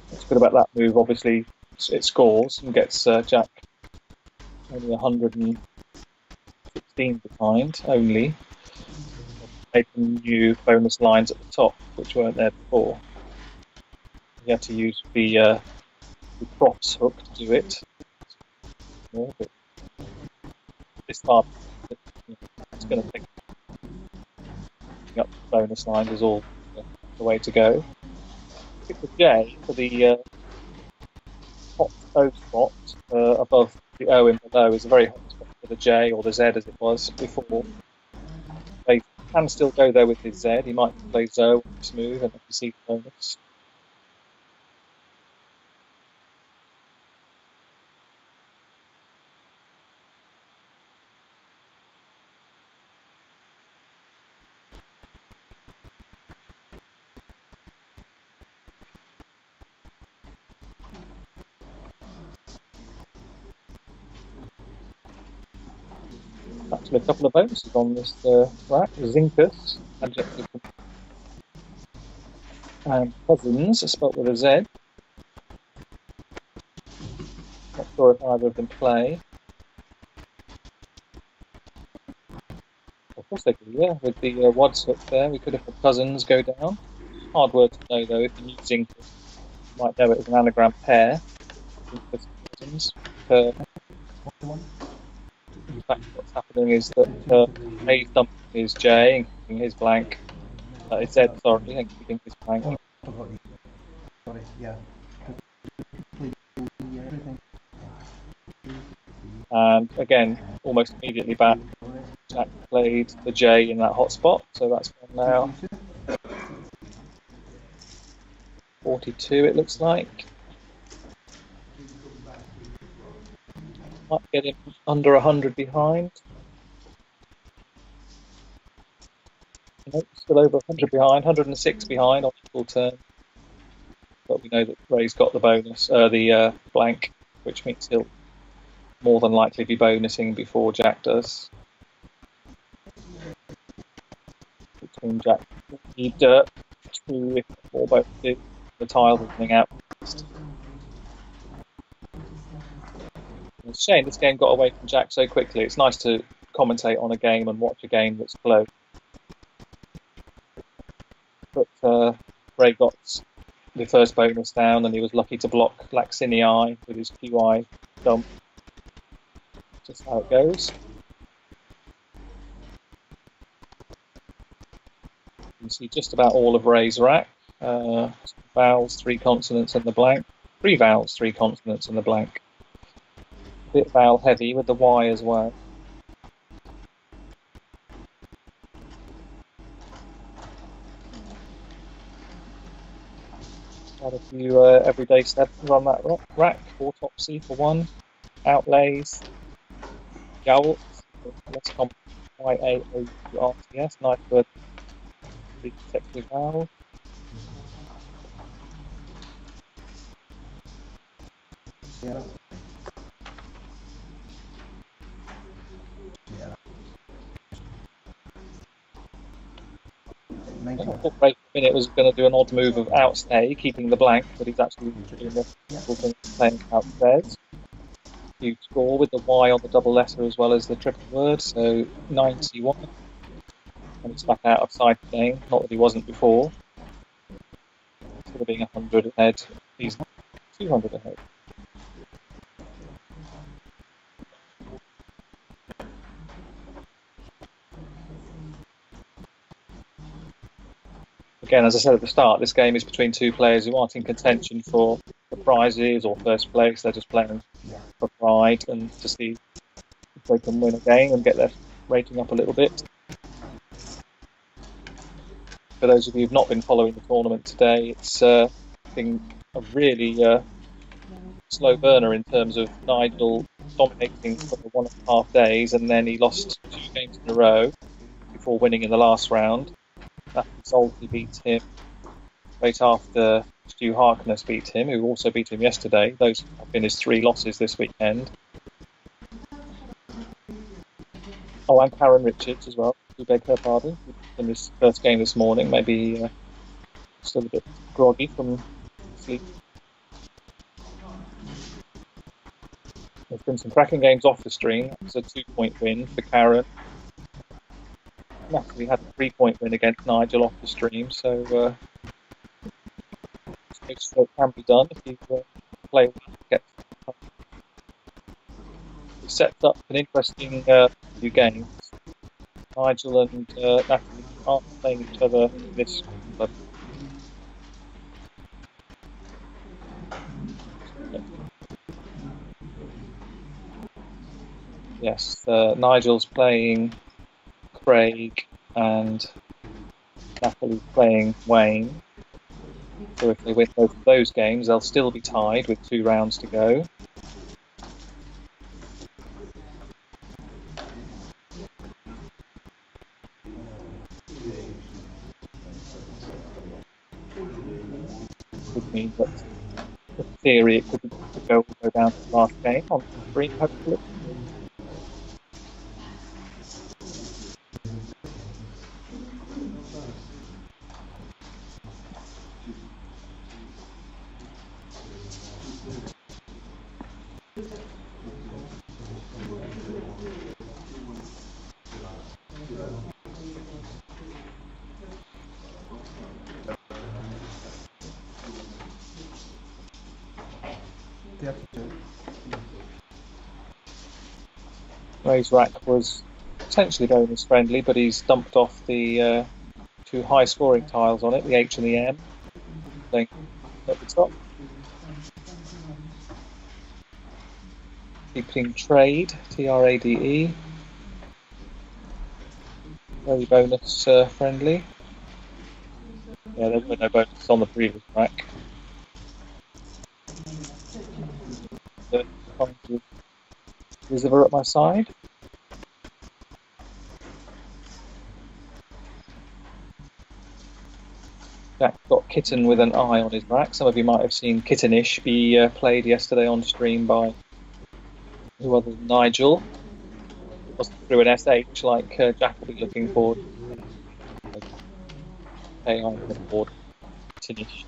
What's good about that move, obviously, it scores and gets Jack only 116 behind, only. Making new bonus lines at the top, which weren't there before. You had to use the props hook to do it. Yeah, but this time, it's going to pick up the bonus lines is all the way to go. Pick the J for the hot O spot above the O in below is a very hot spot for the J or the Z as it was before. They can still go there with his Z. He might play Zoe smooth and receive the bonus. Actually, a couple of bonuses on this rack. Zinkus, adjective, and Cousins, spelled with a Z. Not sure if either of them play. Of course they do, yeah. With the Wads hook there, we could have had Cousins go down. Hard word to know, though. If you use Zinkus, you might know it as an anagram pair. Zinkus, Cousins. In fact, what's happening is that A's dumping his J and keeping his blank. It's Z, sorry, and keeping his blank. Sorry, yeah. And again, almost immediately back, Jack played the J in that hot spot, so that's gone now. 42, it looks like. Might get him under 100 behind. Nope, still over 100 behind, 106 behind on equal turn. But we know that Ray's got the bonus, the blank, which means he'll more than likely be bonusing before Jack does. Between Jack, need two, if more bonuses. The tile running out. It's a shame this game got away from Jack so quickly. It's nice to commentate on a game and watch a game that's close. But Ray got the first bonus down and he was lucky to block Laxini with his QI dump. Just how it goes. You can see just about all of Ray's rack. Vowels, 3 consonants and the blank. 3 vowels, 3 consonants and the blank. Bit vowel heavy with the Y as well. Had a few everyday steps on that rack. Autopsy for 1. Outlays. Gowls. Less common. Y-A-O-U-R-T-S. Nice word. The consecutive vowel. Yeah. I thought Ray Minute was going to do an odd move of outstay, keeping the blank, but he's actually doing the thing playing outstairs. Huge score with the Y on the double letter as well as the triple word, so 91. And it's back out of sight again, not that he wasn't before. Instead of being 100 ahead, he's 200 ahead. Again, as I said at the start, this game is between two players who aren't in contention for the prizes or first place. They're just playing for pride and to see if they can win a game and get their rating up a little bit. For those of you who've not been following the tournament today, it's been a really slow burner in terms of Nigel dominating for the 1.5 days, and then he lost 2 games in a row before winning in the last round. That Salty beat him right after Stu Harkness beat him, who also beat him yesterday. Those have been his 3 losses this weekend. Oh, and Karen Richards as well, who beg her pardon, in his first game this morning. Maybe still a bit groggy from sleep. There's been some cracking games off the stream. It's a 2-point win for Karen. Natalie had a 3-point win against Nigel off the stream, so it can be done if you play well. It sets up an interesting few games. Nigel and Natalie aren't playing each other in this, but yes, Nigel's playing Craig and Natalie's playing Wayne. So if they win both of those games, they'll still be tied with 2 rounds to go. Would mean that in theory it could go down to the last game on the screen, hopefully. Ray's rack was potentially bonus friendly, but he's dumped off the 2 high scoring tiles on it, the H and the M. Playing at the top. Keeping trade, TRADE. Very bonus friendly. Yeah, there were no bonuses on the previous rack. Visitor at my side. Jack got Kitten with an eye on his rack. Some of you might have seen Kittenish be played yesterday on stream by who other than Nigel. It wasn't through an SH like Jack will be looking for. AI on the board. Kittenish.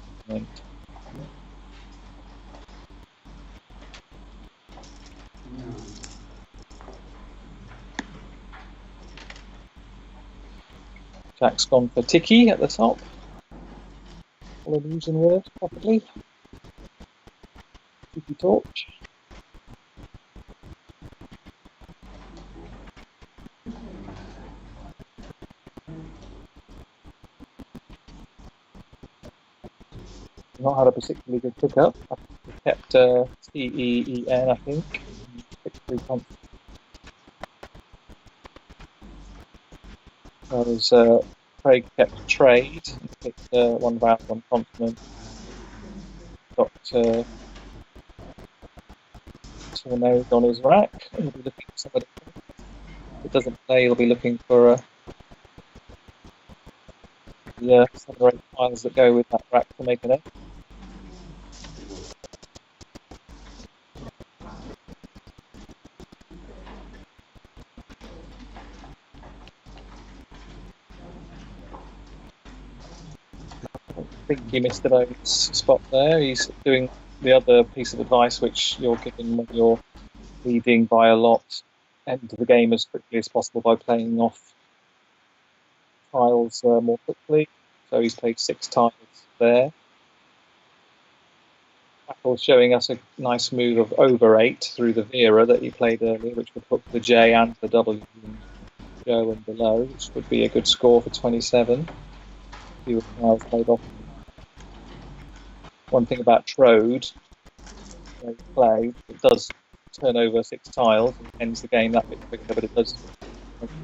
Jack's gone for Tiki at the top. Illusion word, possibly. Tiki torch. Not had a particularly good pickup. I kept TEEN, I think. Whereas Craig kept trade and picked one vowel, one consonant. Got Tornado on his rack. He'll be looking for somebody. If it doesn't play, he'll be looking for the 7 or 8 tiles that go with that rack to make an F. I think he missed the bonus spot there. He's doing the other piece of advice which you're given when you're leading by a lot. End the game as quickly as possible by playing off tiles more quickly. So he's played 6 tiles there. Apple's showing us a nice move of over 8 through the Vera that he played earlier, which would put the J and the W in Joe and below, which would be a good score for 27. Fewer tiles played off. One thing about Trode, play, it does turn over 6 tiles and ends the game that bit quicker, but it does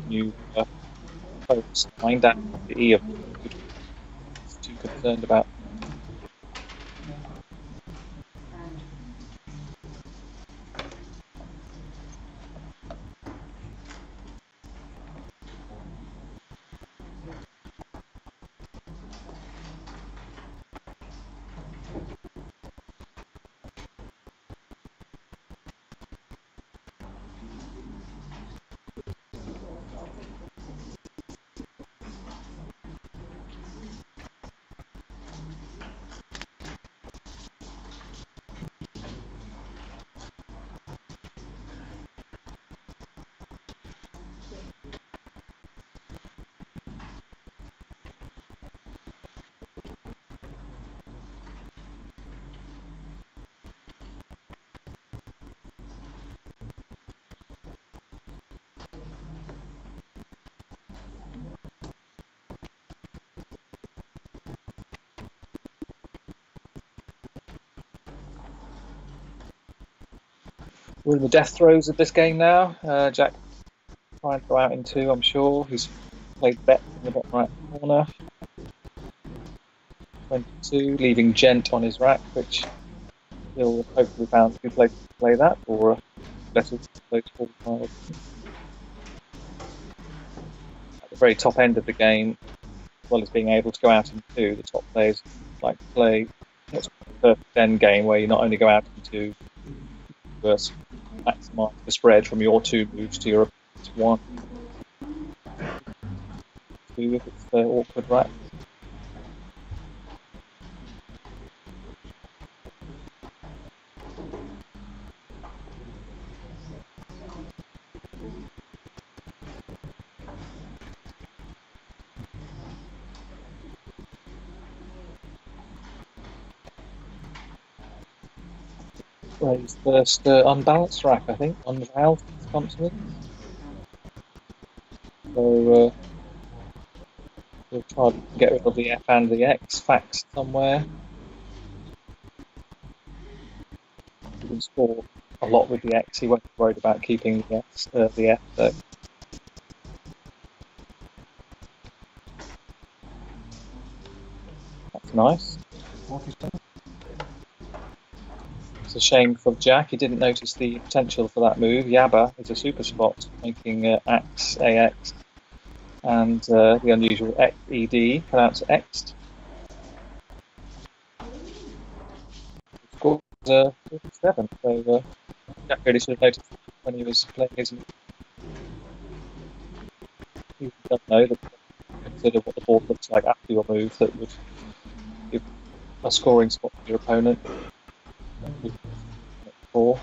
you focus mind down the E of too concerned about. We're in the death throes of this game now. Jack trying to go out in 2, I'm sure. He's played bet in the bottom right corner. 22, leaving Gent on his rack, which he'll hopefully found a good place to play that, or a better place for the tiles. At the very top end of the game, as well as being able to go out in 2, the top players like to play what's called a perfect end game, where you not only go out in 2, but maximise the spread from your 2 moves to your opponent's 1. 2 if it's awkward rack. Ray's first unbalanced rack, I think, unveiled consonant. So we'll try to get rid of the F and the X faxed somewhere. You can score a lot with the X. He won't be worried about keeping the F though. That's nice. 47. It's a shame for Jack. He didn't notice the potential for that move. Yaba is a super spot, making Axe AX and the unusual ED pronounced Xed. Scored 47. So Jack really should have noticed when he was playing his move. He doesn't know that. Consider what the board looks like after your move that would give a scoring spot for your opponent. 4.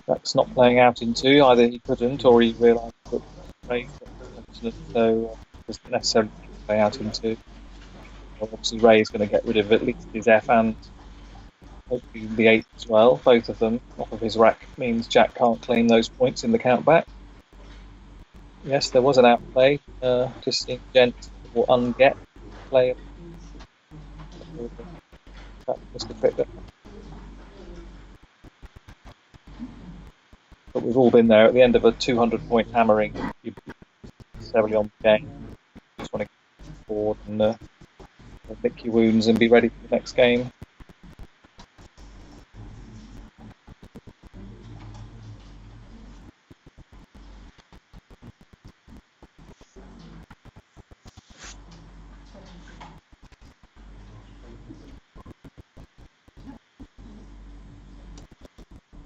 Jack's not playing out in 2. Either he couldn't or he realised that Ray so doesn't necessarily play out in 2. Well, obviously Ray is going to get rid of at least his F and hopefully the 8 as well. Both of them off of his rack means Jack can't claim those points in the countback. Yes, there was an outplay. Just seeing Gent or unget play. Mr. Cricket. But we've all been there at the end of a 200-point hammering. You're necessarily on the game. You just want to get board and lick your wounds and be ready for the next game.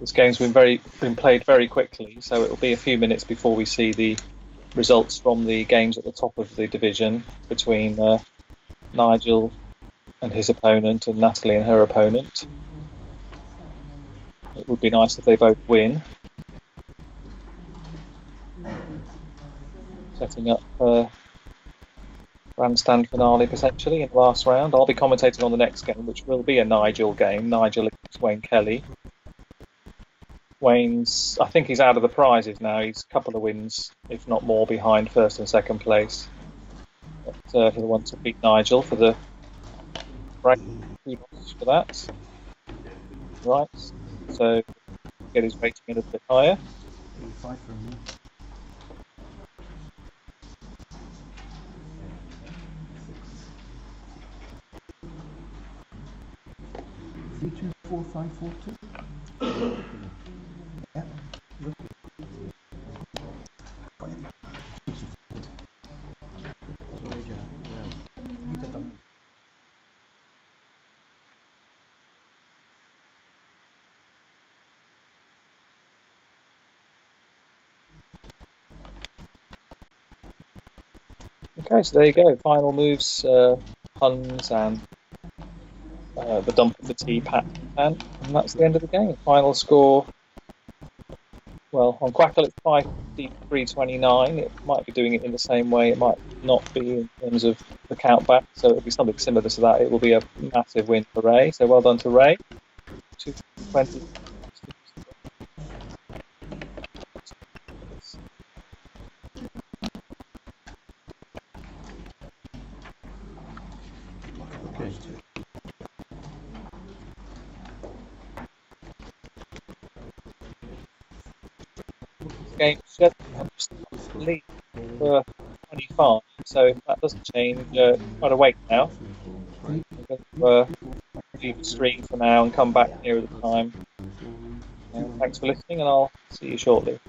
This game's been played very quickly, so it'll be a few minutes before we see the results from the games at the top of the division between Nigel and his opponent and Natalie and her opponent. It would be nice if they both win. Setting up grandstand finale potentially in the last round. I'll be commentating on the next game, which will be a Nigel game. Nigel against Wayne Kelly. Wayne's, I think he's out of the prizes now. He's a couple of wins, if not more, behind first and second place. But he'll want to beat Nigel for the break for that. Right, so get his rating a little bit higher. 85 from me. Three, two, 4, 5, 4, 2. Yeah. Okay, so there you go. Final moves, Huns and the dump of the teapot, and that's the end of the game. Final score. Well, on Quackle it's 5-3-29. It might be doing it in the same way. It might not be in terms of the count back, so it'll be something similar to that. It will be a massive win for Ray. So well done to Ray. 220. Game should lead for 25, so if that doesn't change, try to wait now. I'm going to leave the stream for now and come back nearer the time. Thanks for listening, and I'll see you shortly.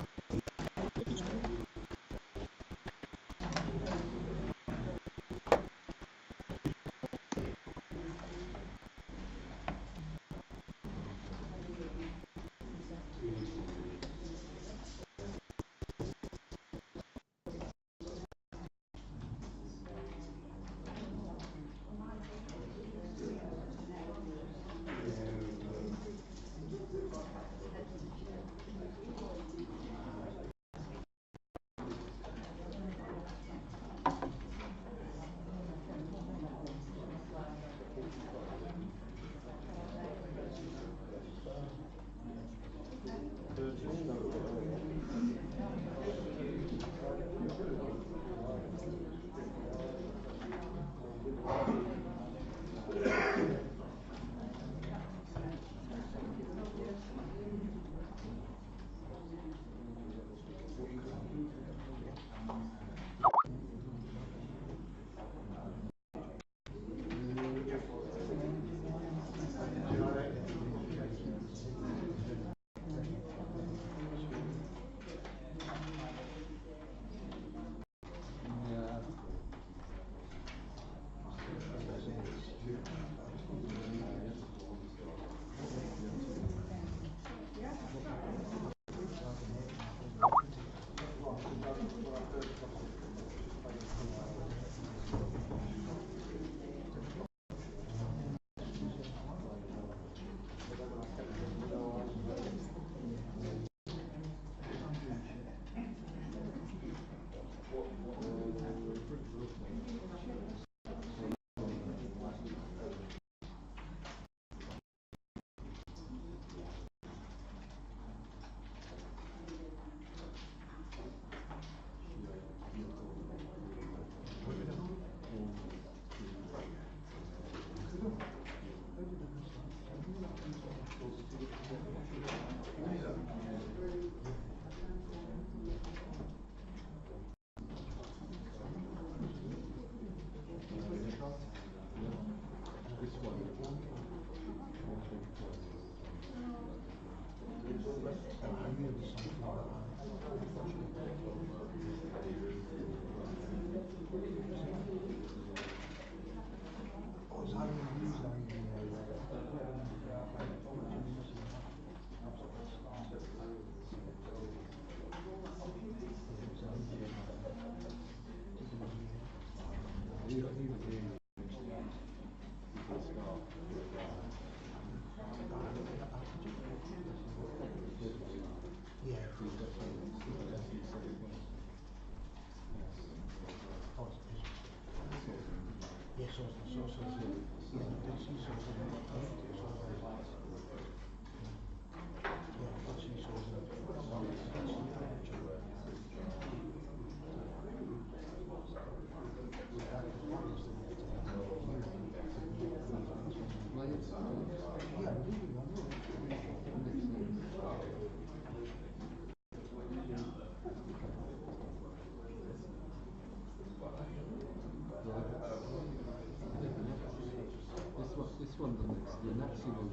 This one, the next one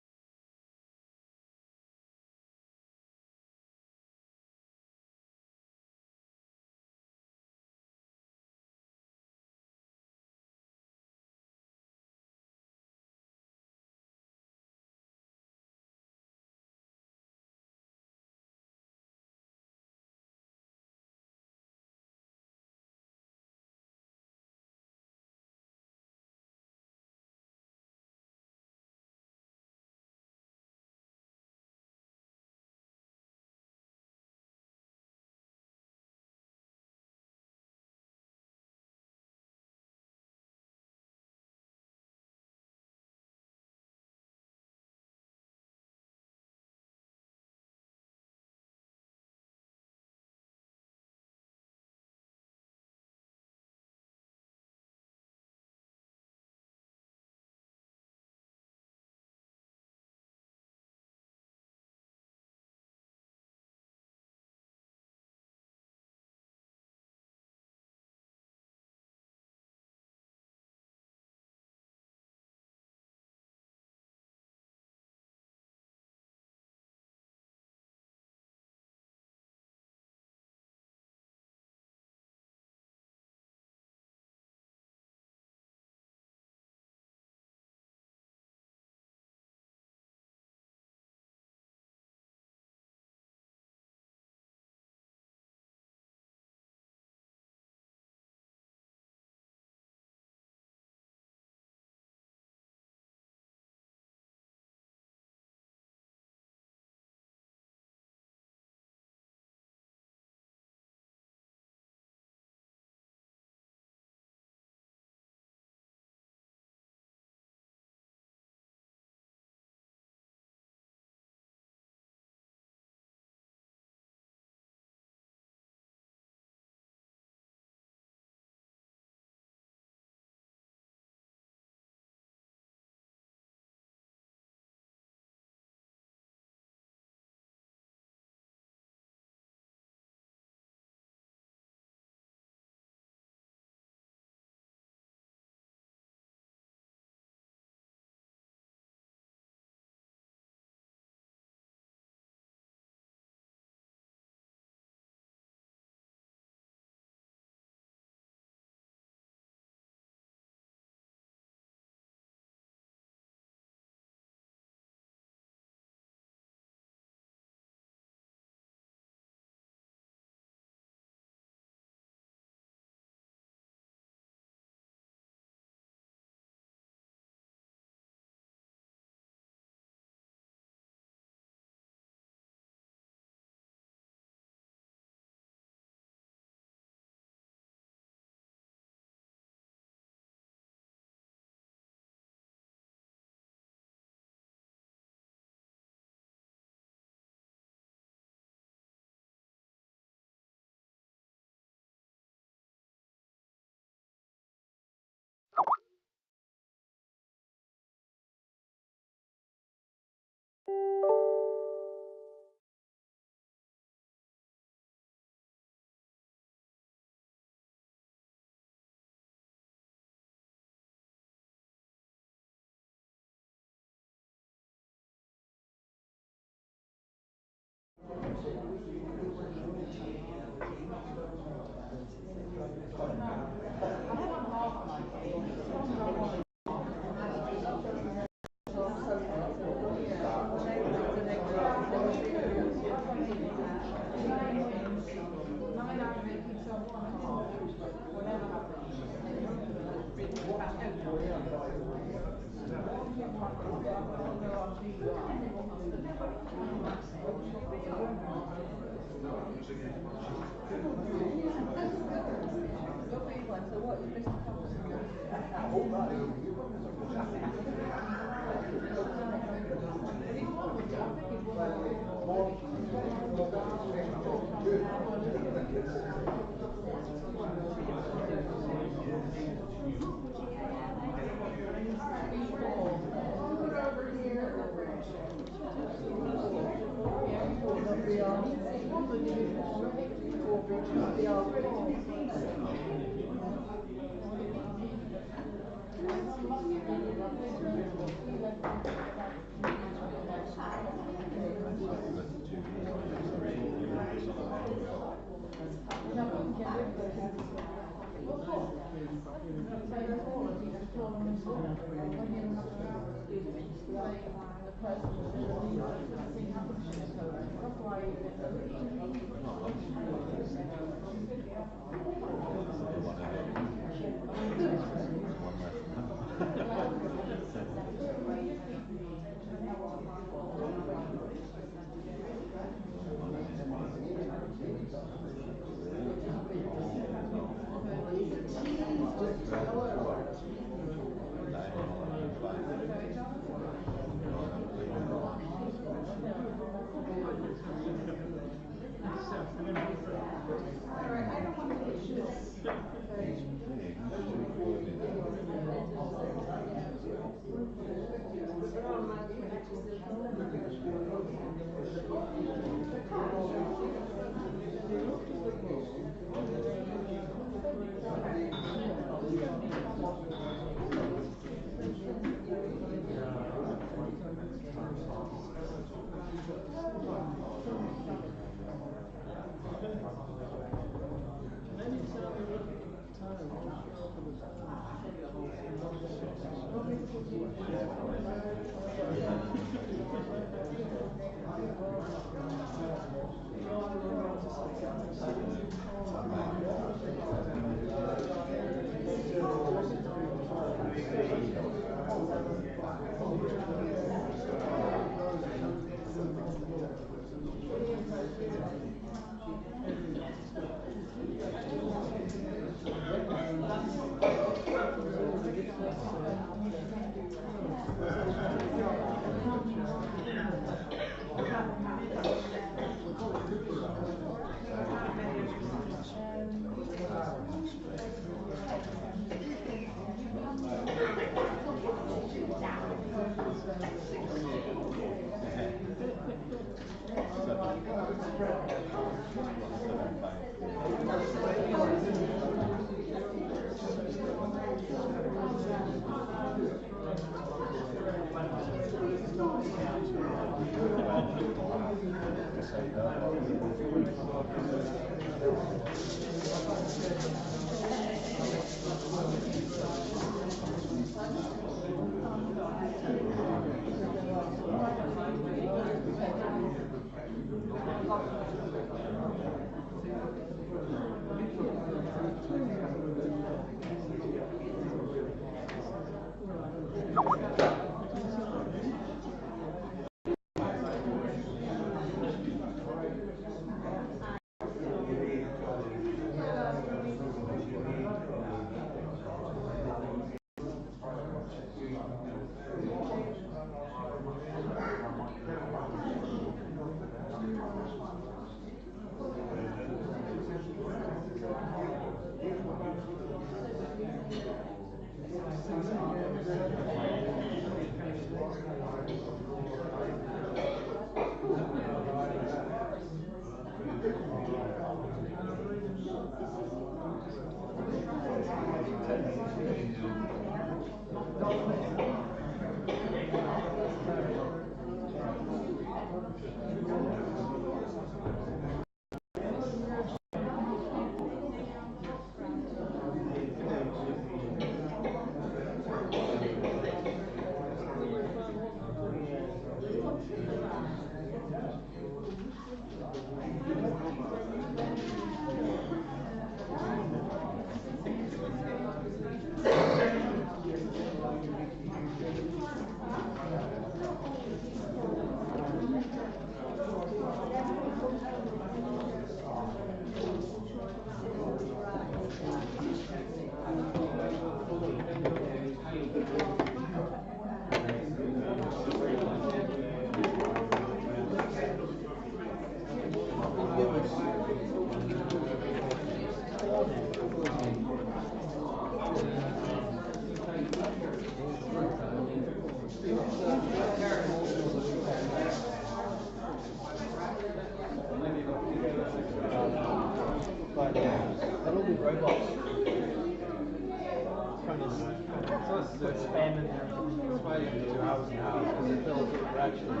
They're spamming their way into house and house because they feel like they're actually.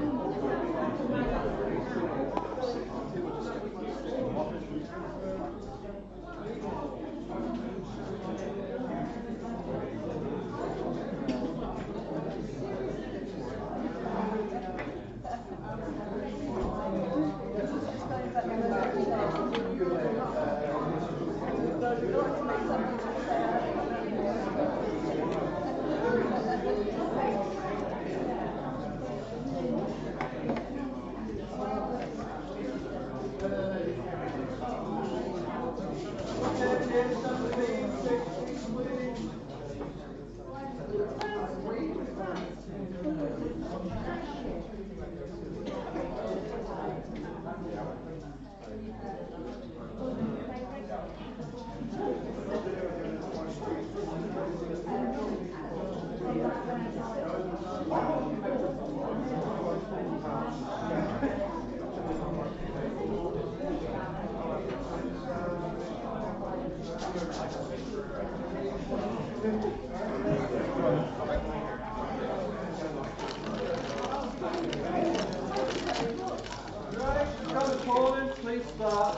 Please start.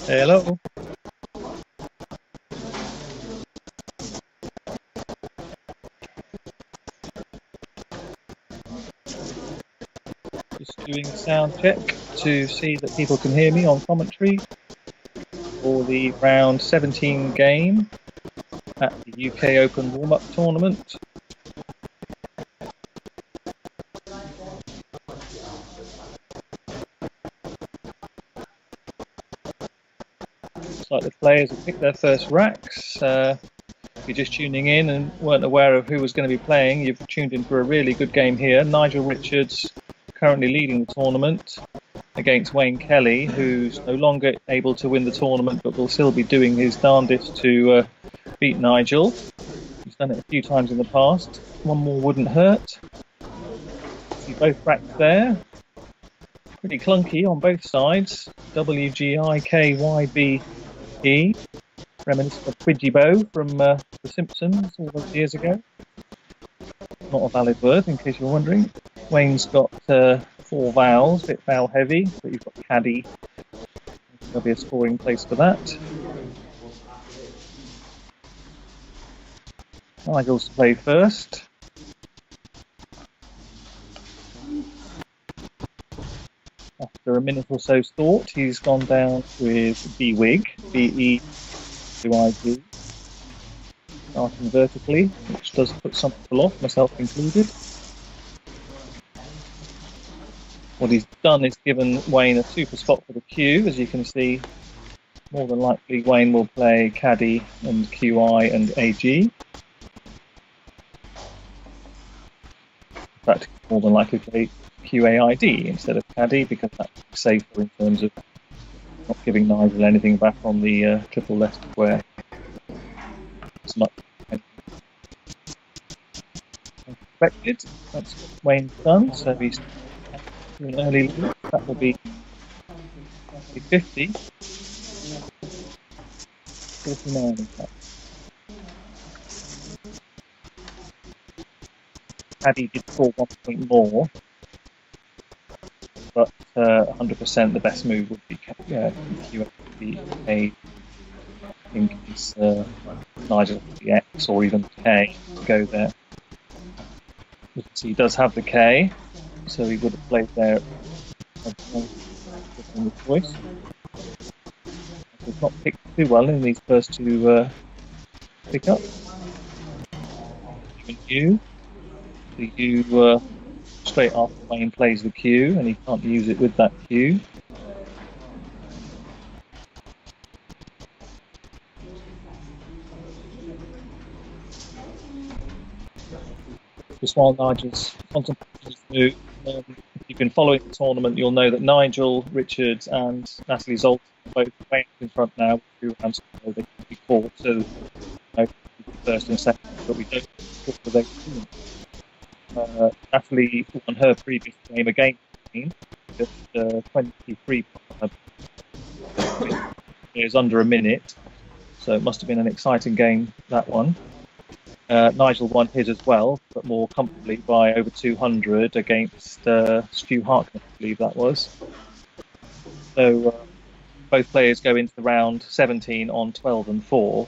Hello. Just doing a sound check to see that people can hear me on commentary for the round 17 game at the UK Open warm-up tournament. Looks like the players have picked their first racks. If you're just tuning in and weren't aware of who was going to be playing, you've tuned in for a really good game here. Nigel Richards currently leading the tournament against Wayne Kelly, who's no longer able to win the tournament but will still be doing his darndest to beat Nigel. He's done it a few times in the past. One more wouldn't hurt. See both racks there. Pretty clunky on both sides. WGIKYBE, reminiscent of Quidjibo from The Simpsons all those years ago. Not a valid word, in case you're wondering. Wayne's got 4 vowels, a bit vowel heavy, but you've got caddy. There'll be a scoring place for that. Nigel's to play first. After a minute or so's thought, he's gone down with Bwig, B-E-W-I-G, starting vertically, which does put some people off, myself included. What he's done is given Wayne a super spot for the Q. As you can see, more than likely Wayne will play caddy and QI and AG. In fact, more than likely play QAID instead of caddy, because that's safer in terms of not giving Nigel anything back on the triple left square. As much as expected. That's what Wayne's done, so he's an early lead. That will be 50. 49 in fact. Paddy did score 1 point more, but 100% the best move would be QA. I think it's Nigel the X or even K to go there. So he does have the K, so he would have played there in the choice. He's not picked too well in these first 2 pickups. You, the U straight after Wayne plays the cue, and he can't use it with that cue. Just while Nigel's contemplating his move, if you've been following the tournament, you'll know that Nigel, Richards, and Natalie Zoltan are both way in front now. 2 rounds to go, they can be caught, so you know, first and second, but we don't talk with their Natalie won her previous game against Wayne, just 23 is under a minute, so it must have been an exciting game, that one. Nigel won his as well, but more comfortably by over 200 against Stu Harkness, I believe that was. So both players go into round 17 on 12 and 4.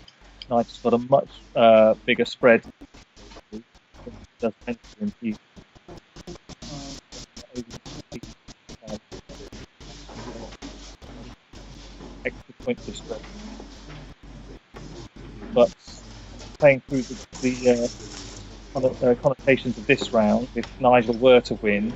Nigel's got a much bigger spread. Does extra points of spread, but playing through the connotations of this round, if Nigel were to win,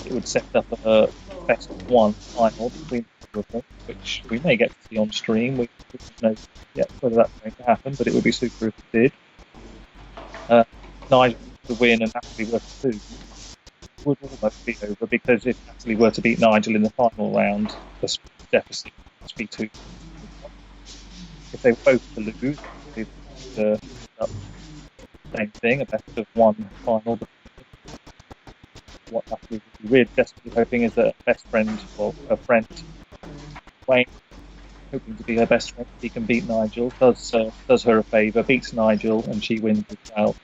it would set up a best of 1 final between the two of them, which we may get to see on stream. We don't know yet whether that's going to happen, but it would be super if it did. Nigel to win and Natalie were to lose would almost be over, because if Natalie were to beat Nigel in the final round, the deficit must be 2. If they were both to lose, it's the same thing, a best of 1 final. But what Natalie would be really desperately hoping is that a best friend, or a friend, Wayne, hoping to be her best friend, he can beat Nigel, does her a favour, beats Nigel, and she wins as well.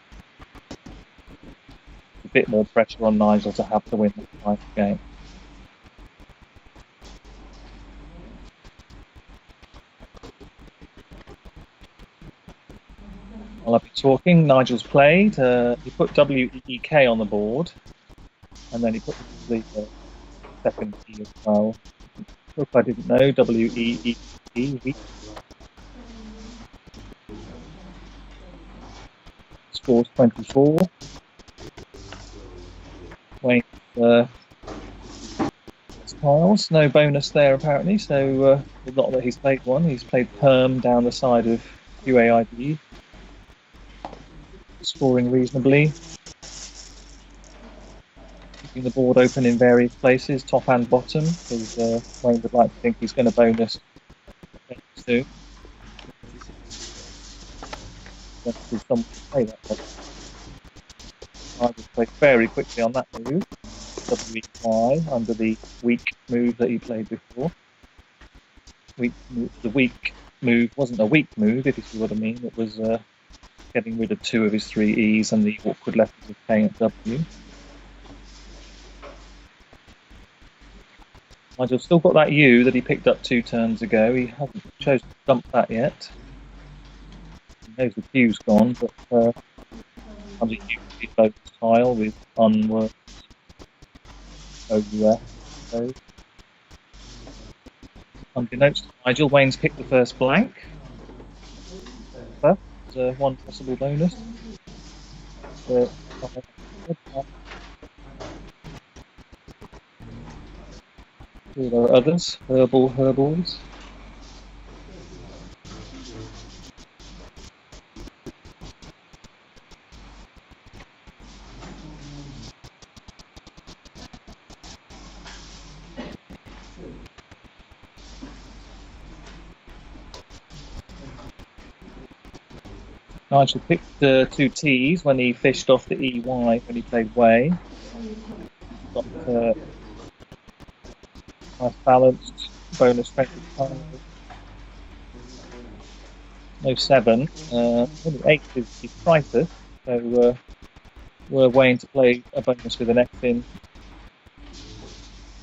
A bit more pressure on Nigel to have to win the final game. While I've been talking, Nigel's played. He put WEEK on the board, and then he put the second E as well. Look, I didn't know WEEK. Scores 24. Wayne tiles, no bonus there apparently. So not that he's played one. He's played Perm down the side of UAID. Scoring reasonably, keeping the board open in various places, top and bottom, because Wayne would like to think he's going to bonus soon. Someone to play that one. I just played very quickly on that move. WEY under the weak move that he played before. The weak move wasn't a weak move, if you see what I mean. It was getting rid of 2 of his 3 E's and the awkward left of K and W. Nigel's still got that U that he picked up 2 turns ago. He hasn't chosen to dump that yet. He knows the Q's gone, but under U he both tile with unworked OUF. So, unbeknownst to Nigel, Wayne's picked the first blank. One possible bonus. There are others, herbals. Nigel picked 2 T's when he fished off the EY when he played Way. Got nice balanced bonus 25. No 7. Only 8 is crisis, so we're Wayne to play a bonus with an X in.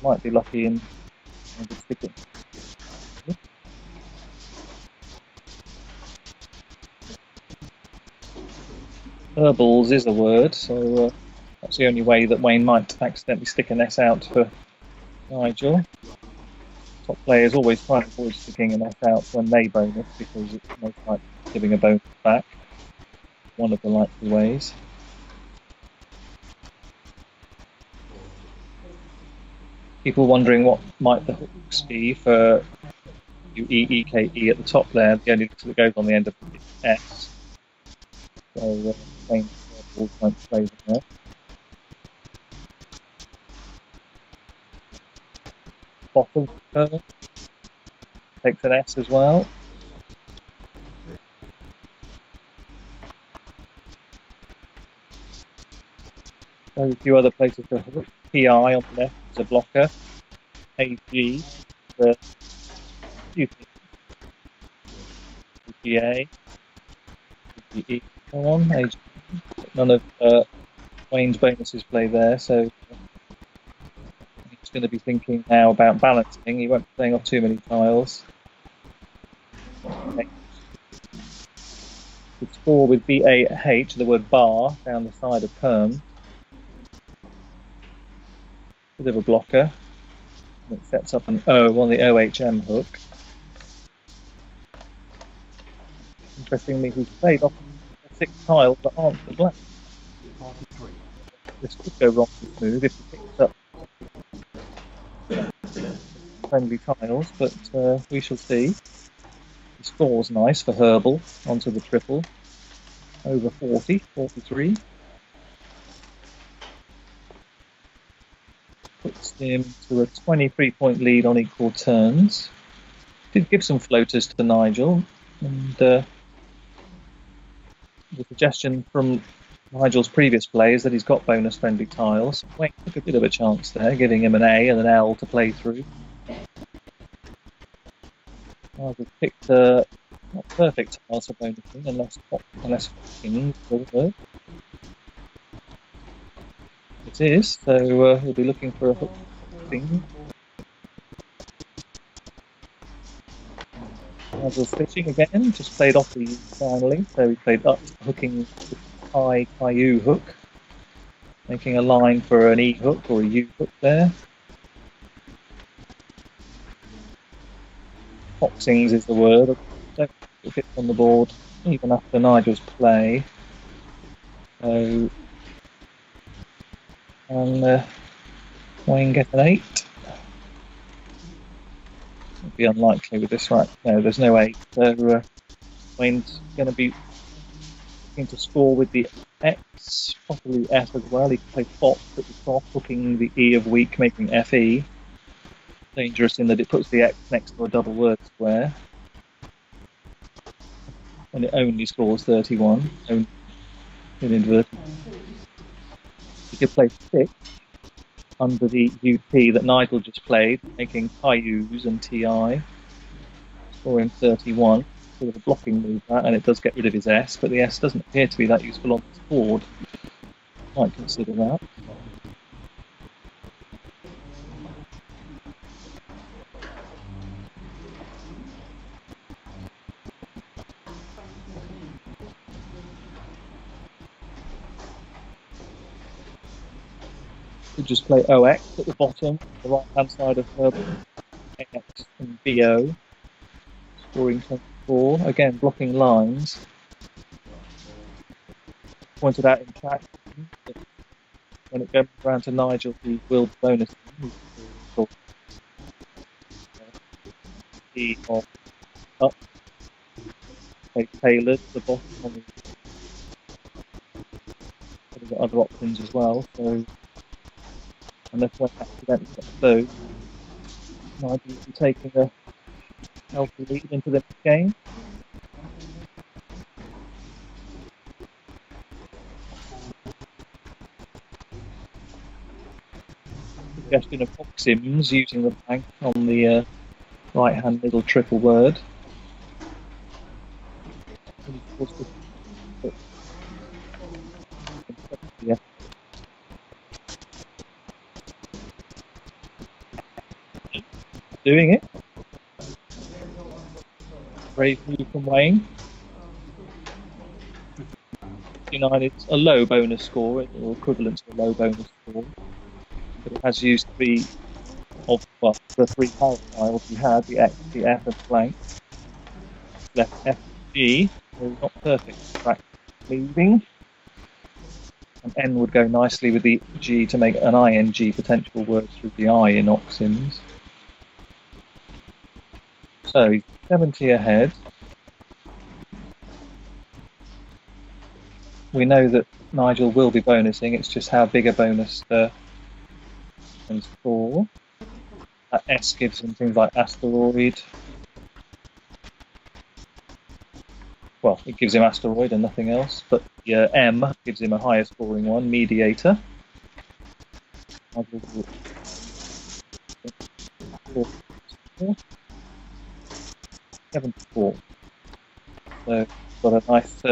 Might be lucky and stick it. Herbals is a word, so that's the only way that Wayne might accidentally stick an S out for Nigel. Top players always try and avoid sticking an S out when they bonus, because it's most likely giving a bonus back. One of the likely ways. People wondering what might the hooks be for UEEKE at the top there, the only letter that goes on the end of the S. So same won't play there. Bottom takes an S as well. So a few other places for hook. PI on the left is a blocker. AG, the UPA, UPE, go on. AG. None of Wayne's bonuses play there, so he's going to be thinking now about balancing. He won't be playing off too many tiles. The score with BAH, the word bar, down the side of perm. Bit of a blocker. It sets up an O on the OHM hook. Interestingly, he's played off 6 tiles that aren't the black. This could go wrong this move if he picks up friendly tiles, but we shall see. The score's nice for Herbal onto the triple. Over 40, 43. Puts him to a 23-point lead on equal turns. Did give some floaters to Nigel, and the suggestion from Nigel's previous play is that he's got bonus friendly tiles. Wayne took a bit of a chance there, giving him an A and an L to play through. Nigel picked not perfect tiles for bonusing, unless King will work. It is, so he'll be looking for a hook thing. Nigel's pitching again, just played off the finally, so he played up, hooking the high Caillou hook, making a line for an E hook or a U hook there. Foxings is the word. I don't think it fits on the board even after Nigel's play. So, and Wayne gets an 8. It'd be unlikely with this, right? No, there's no 8. So Wayne's going to be looking to score with the X, possibly F as well. He can play Fox at the top, hooking the E of weak, making FE. Dangerous in that it puts the X next to a double word square. And it only scores 31, in inverted. You could play 6 under the UT that Nigel just played, making Cailloux and TI, scoring 31. Sort of a blocking move that, and it does get rid of his S, but the S doesn't appear to be that useful on this board. Might consider that. Could just play OX at the bottom, the right hand side of Herbal, AX and BO, scoring 24. Again, blocking lines. Pointed out in chat that when it goes around to Nigel, he will bonus the of up, play tailored the bottom on the. We've got other options as well, so. Unless one accidentally gets those, Nigel will be taking a healthy lead into the next game. Suggestion of Foxims using the blank on the right hand middle triple word. Yeah. Doing it. Brave move from Wayne. 59 is a low bonus score, or equivalent to a low bonus score. But it has used 3 of the 3 power tiles we had, the X, the F, and blank. Left F, G, so not perfect. Back leaving. And N would go nicely with the G to make an ING potential word through the I in Oxims. So he's 70 ahead. We know that Nigel will be bonusing, it's just how big a bonus and score. That S gives him things like asteroid. Well, it gives him asteroid and nothing else, but the M gives him a higher scoring one, mediator. 74. So got a nice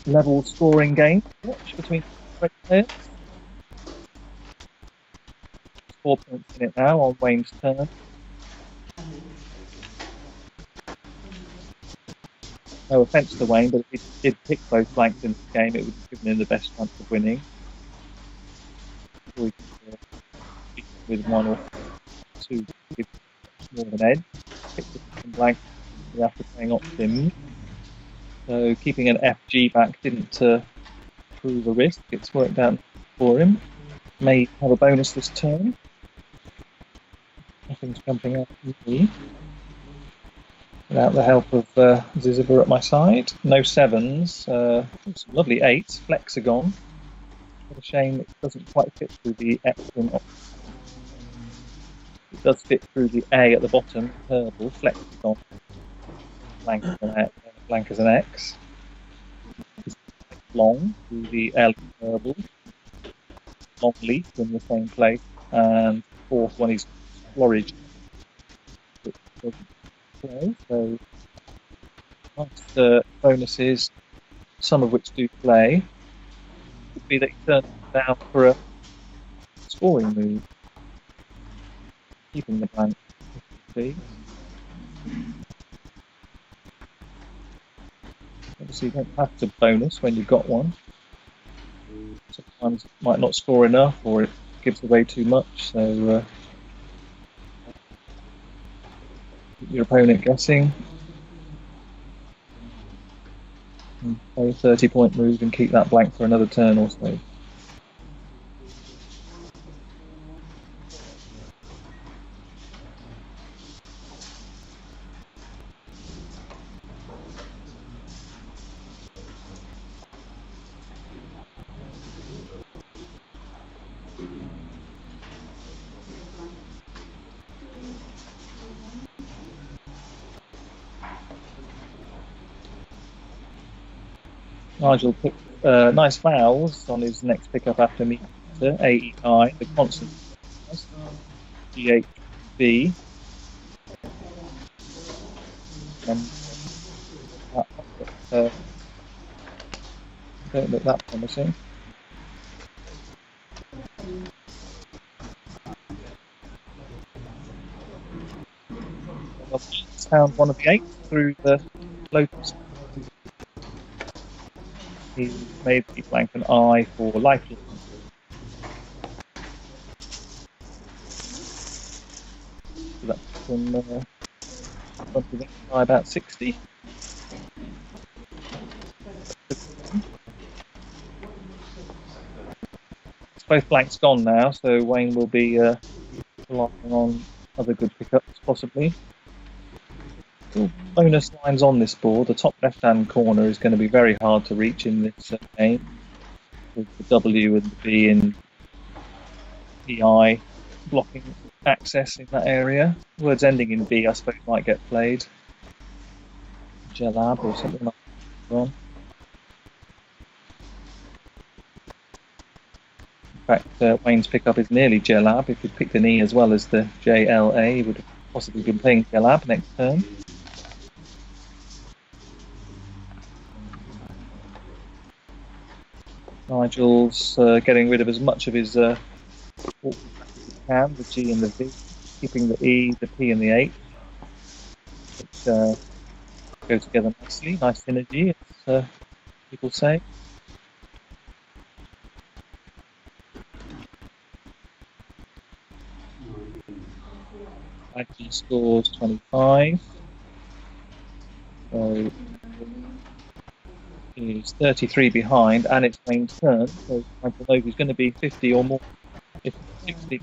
level scoring game to watch between great players. 4 points in it now on Wayne's turn. No offence to Wayne, but if he did pick both blanks in this game, it would have given him the best chance of winning. We could, with one or two, give more of an edge. Pick the second blank after playing Optim. So keeping an FG back didn't prove a risk. It's worked out for him. May have a bonus this turn. Nothing's jumping out easily. Without the help of Ziziver at my side. No sevens. Some lovely eights. Flexagon. What a shame it doesn't quite fit through the X in Optim. It does fit through the A at the bottom. Herbal. Flexagon. Blank as an X. Long through the L herbal. Long leaf in the same place. And fourth one is Florage. So nice bonuses, some of which do play. Could be that he turns down for a scoring move. Keeping the blank. Obviously you don't have to bonus when you've got one. Sometimes it might not score enough or it gives away too much, so keep your opponent guessing. And play a 30-point move and keep that blank for another turn or so. Nigel picked nice vowels on his next pickup after meter, AEI, the constant, GHB. Don't look that promising. Found one of the 8 through the Lotus. He made the blank an I for lifeless. So that's from by about 60. Both blanks gone now, so Wayne will be relying on other good pickups possibly. Still bonus lines on this board. The top left-hand corner is going to be very hard to reach in this game, with the W and the B in EI blocking access in that area. Words ending in B, I suppose, might get played. Gelab or something like that. In fact, Wayne's pickup is nearly Gelab. If he'd picked an E as well as the JLA, he would have possibly been playing Gelab next turn. Nigel's getting rid of as much of his as he can, the G and the V, keeping the E, the P and the H, which go together nicely. Nice synergy, as people say. Nigel scores 25. So is 33 behind, and it's Wayne's turn. So Nigel knows he's going to be 50 or more, if 60.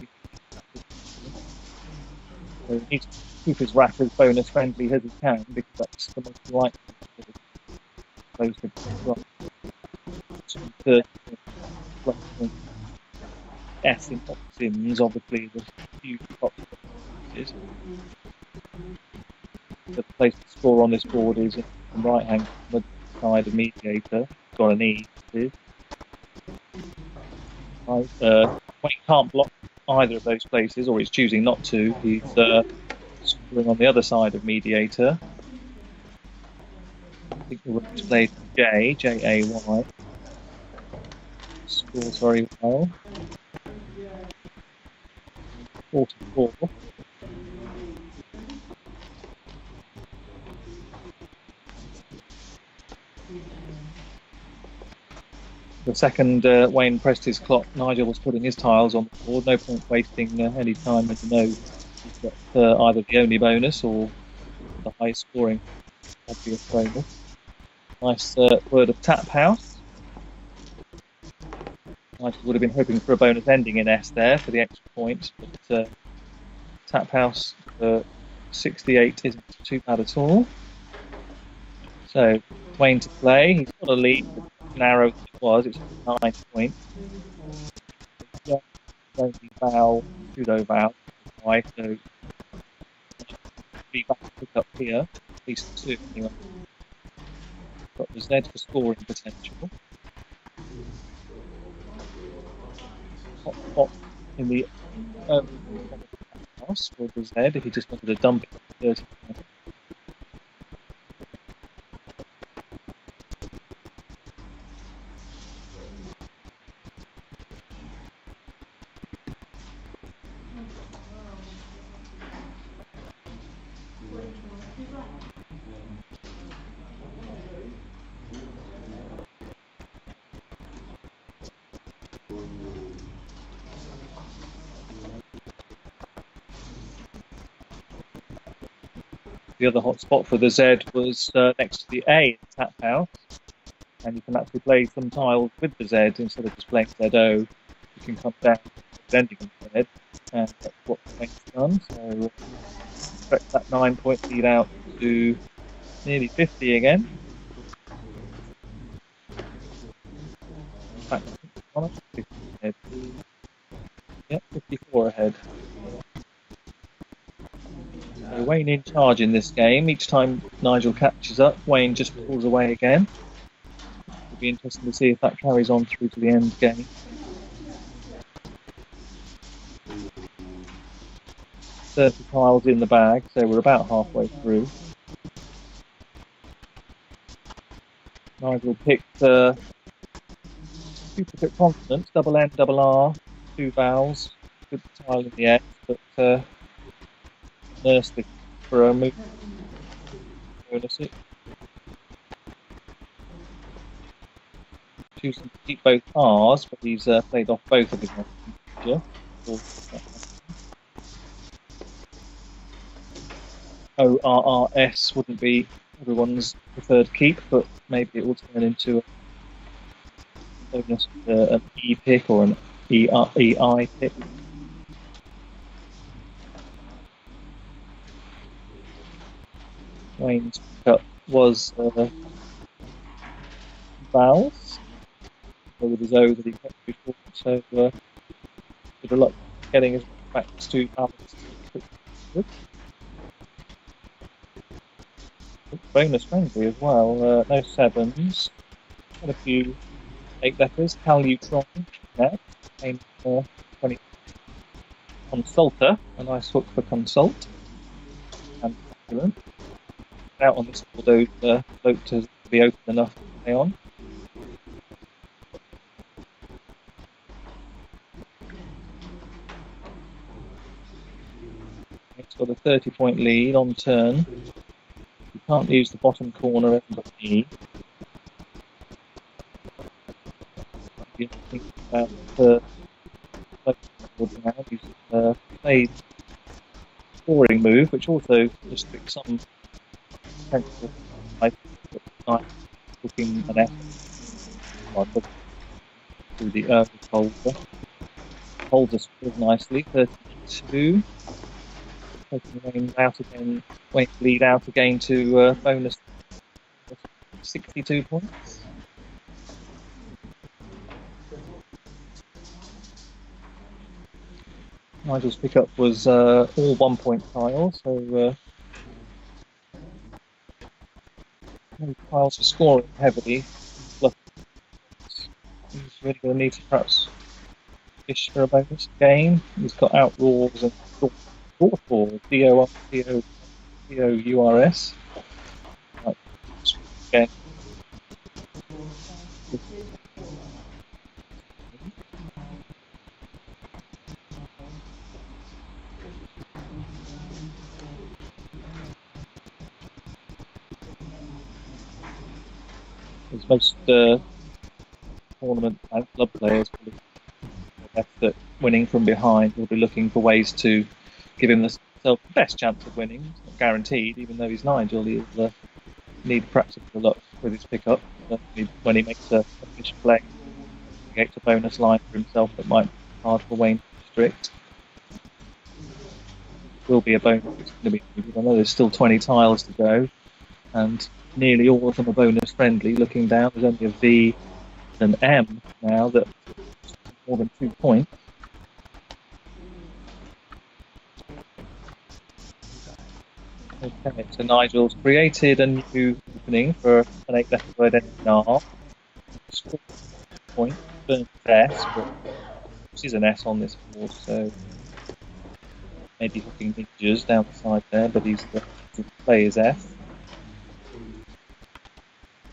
So he needs to keep his rack as bonus friendly as he can, because that's the most likely to close the run. S in Sims, obviously, the huge possibilities. The place to score on this board is in the right hand side of Mediator. Got an E. Wayne can't block either of those places, or he's choosing not to. He's scoring on the other side of Mediator. I think the rook's played J, J-A-Y. Scores very well. 44. The second Wayne pressed his clock, Nigel was putting his tiles on the board. No point wasting any time, as you know. He's got either the only bonus or the high scoring obvious bonus. Nice word of Tap House. Nigel would have been hoping for a bonus ending in S there for the extra point, but Tap House 68 isn't too bad at all. So Wayne to play. He's got a lead, narrow as it was. It's 9 points. Only foul, pseudo foul, right? So be back to pick up here, at least 2 anyway. Got the Z for scoring potential. Hot in the house for the Z if he just wanted to dump it 30. The other hot spot for the Z was next to the A in Tap House, and you can actually play some tiles with the Z instead of just playing ZO. You can come down ending instead, and that's what Wayne's done. So stretch that 9-point lead out to nearly 50 again. Back on it, 50 ahead. Yep, 54 ahead. So Wayne in charge in this game. Each time Nigel catches up, Wayne just pulls away again. It'll be interesting to see if that carries on through to the end game. $30 tiles in the bag, so we're about halfway through. Nigel picked duplicate consonants, double N, double R, 2 vowels, good tile in the end, but nursed it for a move. Bonus it. Choosing to keep both R's, but he's played off both of his ones. ORRS wouldn't be everyone's preferred keep, but maybe it will turn into a bonus, an E pick or an EI pick. Wayne's cut was vowels, so with his O that he kept before, so good luck getting his back to vowels. Bonus friendly as well, no 7s, had a few 8 letters, Calutron, next, aim for 20. Consulta, a nice hook for consult, and succulent. Out on this board, those vote to be open enough to play on. It's got a 30-point lead on turn. You can't use the bottom corner of the E. You think about the now. He's played scoring move, which also restricts some potential booking an effort through the early folder. Holds us nicely, 32. Taking Wayne out again, Wayne's lead out again to bonus 62 points. Nigel's pickup was all 1 point tiles, so no tiles for scoring heavily. He's really going to need to perhaps fish for a bonus game. He's got Outlaws and Thought D-O-U-R-S. Right. Okay. As most tournament and club players will be at winning from behind, will be looking for ways to give himself the best chance of winning. It's not guaranteed, even though he's Nigel. He'll need practical luck with his pickup. When he makes a fish play, he gets a bonus line for himself that might be hard for Wayne to restrict. Will be a bonus. It's going to be. I know there's still 20 tiles to go, and nearly all of them are bonus friendly. Looking down, there's only a V and an M now that more than 2 points. Okay, so Nigel's created a new opening for an 8-letter word NR. Scored a point, burnt S, but this is an S on this board, so maybe hooking ninjas down the side there, but he's the play is F.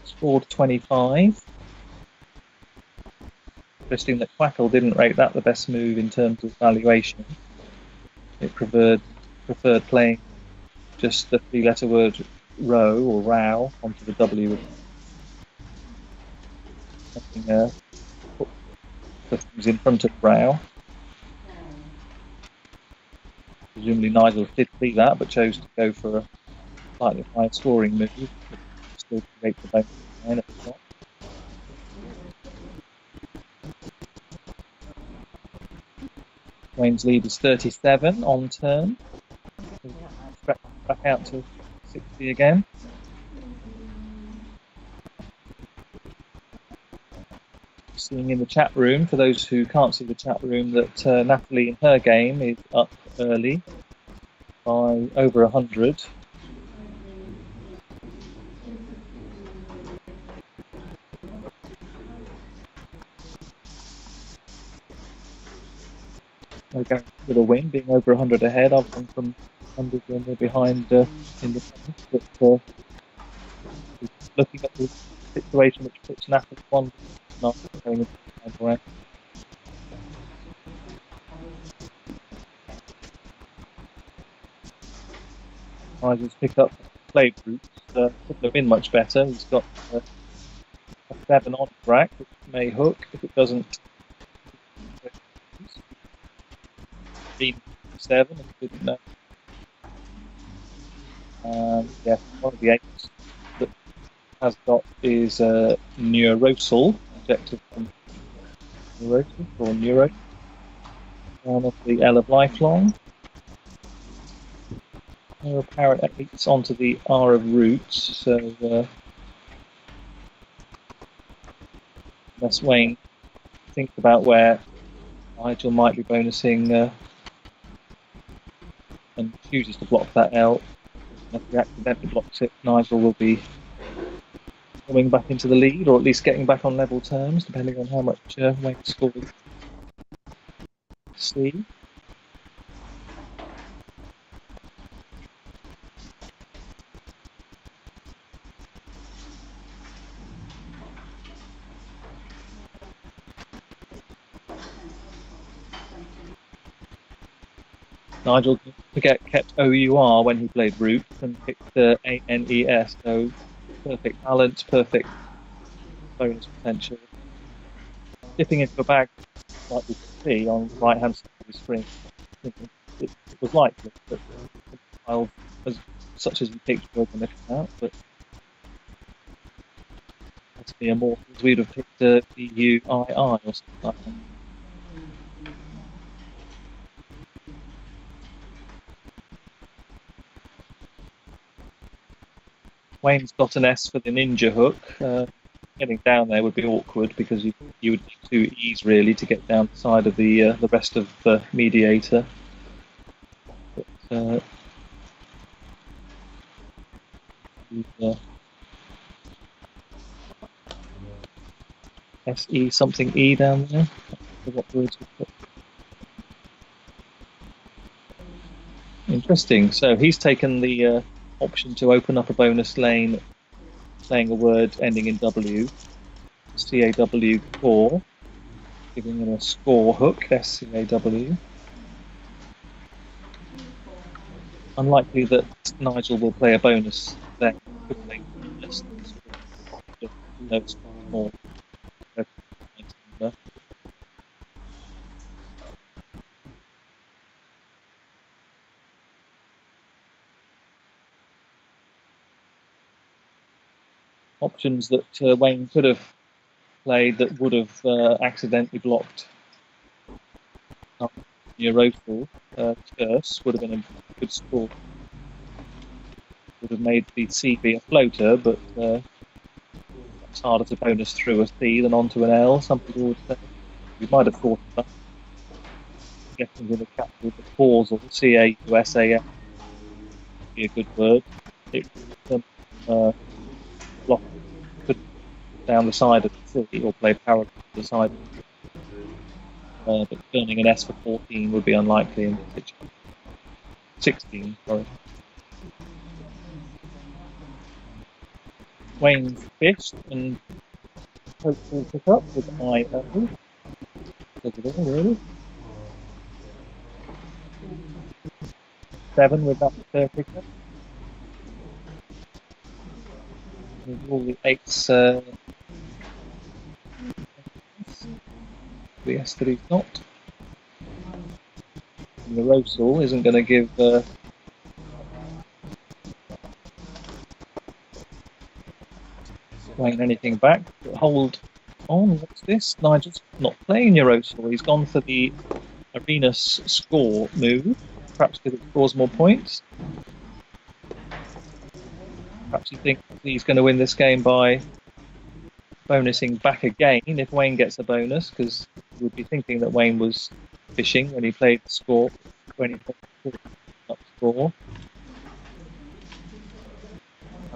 Scored 25. Interesting that Quackle didn't rate that the best move in terms of valuation. It preferred playing just the 3-letter word row or row onto the W. Put things in front of row. Presumably Nigel did see that, but chose to go for a slightly higher scoring move. But still create the bonus line at the top. Wayne's lead is 37 on turn. Back out to 60 again. Seeing in the chat room, for those who can't see the chat room, that Natalie in her game is up early by over 100. No guarantee with a win, being over 100 ahead. I've gone from 100 when they're behind in the tennis, but looking at the situation which puts Natalie one not going into the final round. Nigel's picked up play groups, couldn't have been much better. He's got a 7 on rack, which may hook if it doesn't. 7, if you didn't know. Yeah, one of the 8s that has got is Neurosal, objective from Neurosis or Neuro. One of the L of Lifelong. There are Parrot 8s onto the R of Roots, so unless Wayne thinks about where Nigel might be bonusing and chooses to block that L. And if he accidentally blocks it, Nigel will be coming back into the lead, or at least getting back on level terms, depending on how much Wayne scored. C. Nigel kept OUR when he played Root and picked ANES, so perfect balance, perfect bonus potential. Dipping into a bag like we can see on the right hand side of the screen, it was likely that tiles such as he picked were going to come out, but That's the Immortals. We'd have picked BUII or something like that. Wayne's got an S for the ninja hook. Getting down there would be awkward because you would need 2 E's really to get down the side of the rest of the mediator. But, SE something E down there. What words we put. Interesting. So he's taken the option to open up a bonus lane, saying a word ending in W, CAW core, giving him a score hook, SCAW. Unlikely that Nigel will play a bonus then. Could play bonus. Notes more. Options that Wayne could have played that would have accidentally blocked Eurofall. Curse would have been a good score. Would have made the CB a floater, but it's harder to bonus through a C than onto an L. Some people would say. We might have thought of that. Getting in the capital, the causal CA to SAF would be a good word. It would block down the side of the city or play parallel to the side. But turning an S for 14 would be unlikely in this situation. 16, sorry. Wayne fished and hopefully pick up with IO. Look at it, really. 7 with that pickup. With all the 8s. The S3's not. And the Rosal isn't going to give Wayne anything back. But hold on, what's this? Nigel's not playing Eurosol. He's gone for the Arenas score move, perhaps because it scores more points. Perhaps he thinks he's going to win this game by bonusing back again if Wayne gets a bonus, because you would be thinking that Wayne was fishing when he played the score, when he played the score.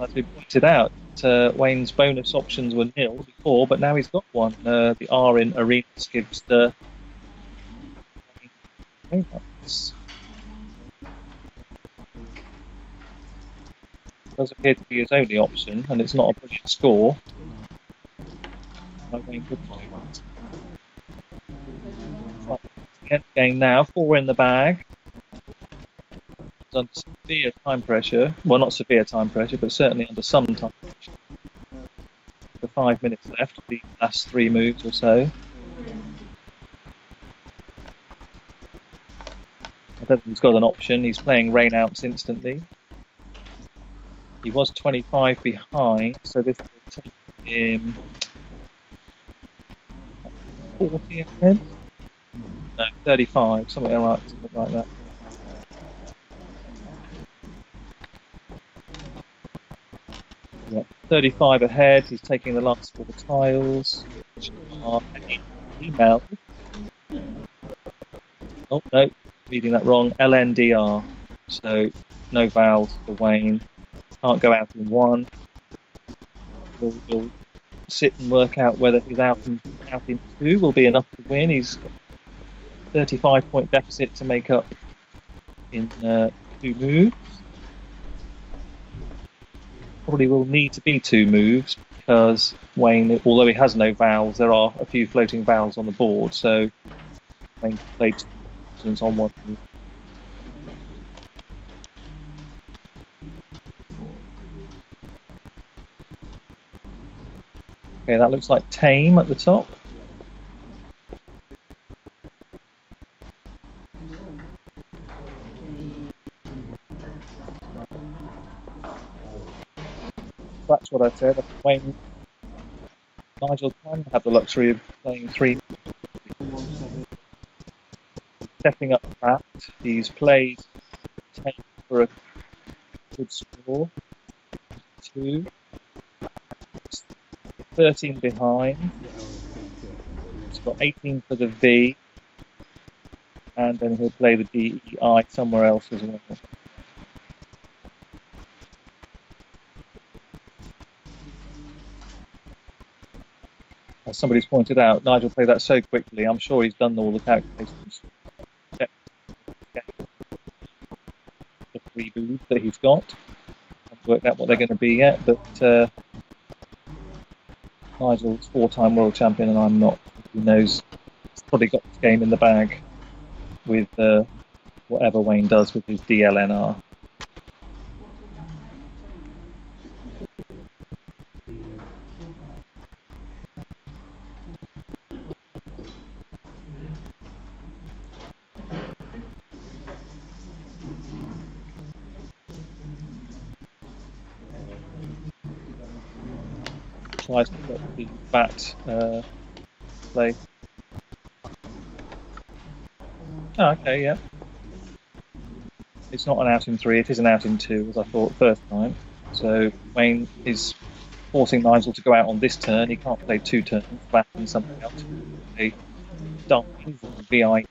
As we pointed out, Wayne's bonus options were nil before, but now he's got one. The R in Arenas gives the does appear to be his only option, and it's not a brilliant score. Game now, 4 in the bag. It's under severe time pressure. Well, not severe time pressure, but certainly under some time pressure. The 5 minutes left of the last 3 moves or so. I don't think he's got an option. He's playing rain outs instantly. He was 25 behind, so this will take him 40 ahead. No, 35, something like that. Yeah, 35 ahead. He's taking the last 4 tiles, which are email. Oh no, reading that wrong. LNDR. So no vowels for Wayne. Can't go out in 1. We'll sit and work out whether his out in 2 will be enough to win. He's got 35-point deficit to make up in 2 moves. Probably will need to be 2 moves because Wayne, although he has no vowels, there are a few floating vowels on the board, so Wayne played 2 moves on 1 move. Okay, that looks like Tame at the top. That's what I said. Wayne Nigel can have the luxury of playing 3. Stepping up that, he's played 10 for a good score. 2. 13 behind. He's got 18 for the V. And then he'll play the DEI somewhere else as well. As somebody's pointed out, Nigel played that so quickly, I'm sure he's done all the calculations. The 3 moves that he's got. I haven't worked out what they're going to be yet, but Nigel's 4-time world champion and I'm not. Who knows? He's probably got this game in the bag with whatever Wayne does with his DLNR. Tries to get the bat play. Oh, okay, yeah. It's not an out in 3, it is an out in 2, as I thought first time. So Wayne is forcing Nigel to go out on this turn. He can't play 2 turns, bat and something else. He dives, VI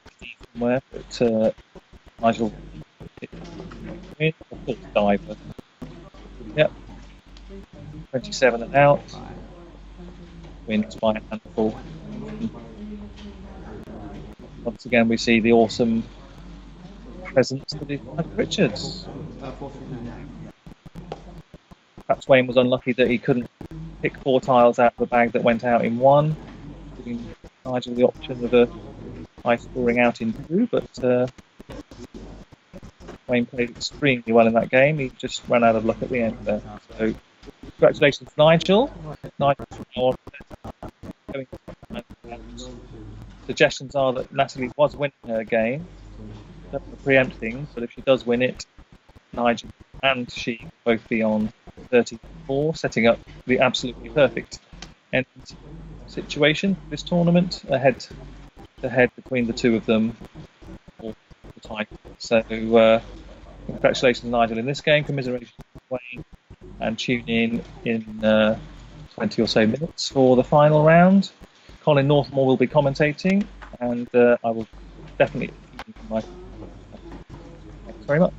somewhere, but Nigel of course diver. Yep. 27 and out. Wins by a handful. Once again, we see the awesome presence that is Mike Richards. Perhaps Wayne was unlucky that he couldn't pick 4 tiles out of the bag that went out in 1, giving Nigel the option of a high scoring out in 2, but Wayne played extremely well in that game. He just ran out of luck at the end there. So, congratulations, Nigel. Nigel now going suggestions are that Natalie was winning her game. Don't want to preempt things, but if she does win it, Nigel and she will both be on 34, setting up the absolutely perfect end situation for this tournament, head to head between the two of them for the title. So, congratulations, Nigel, in this game. Commiserations, Wayne, and tune in 20 or so minutes for the final round. Colin Northmore will be commentating, and I will definitely. Thanks very much.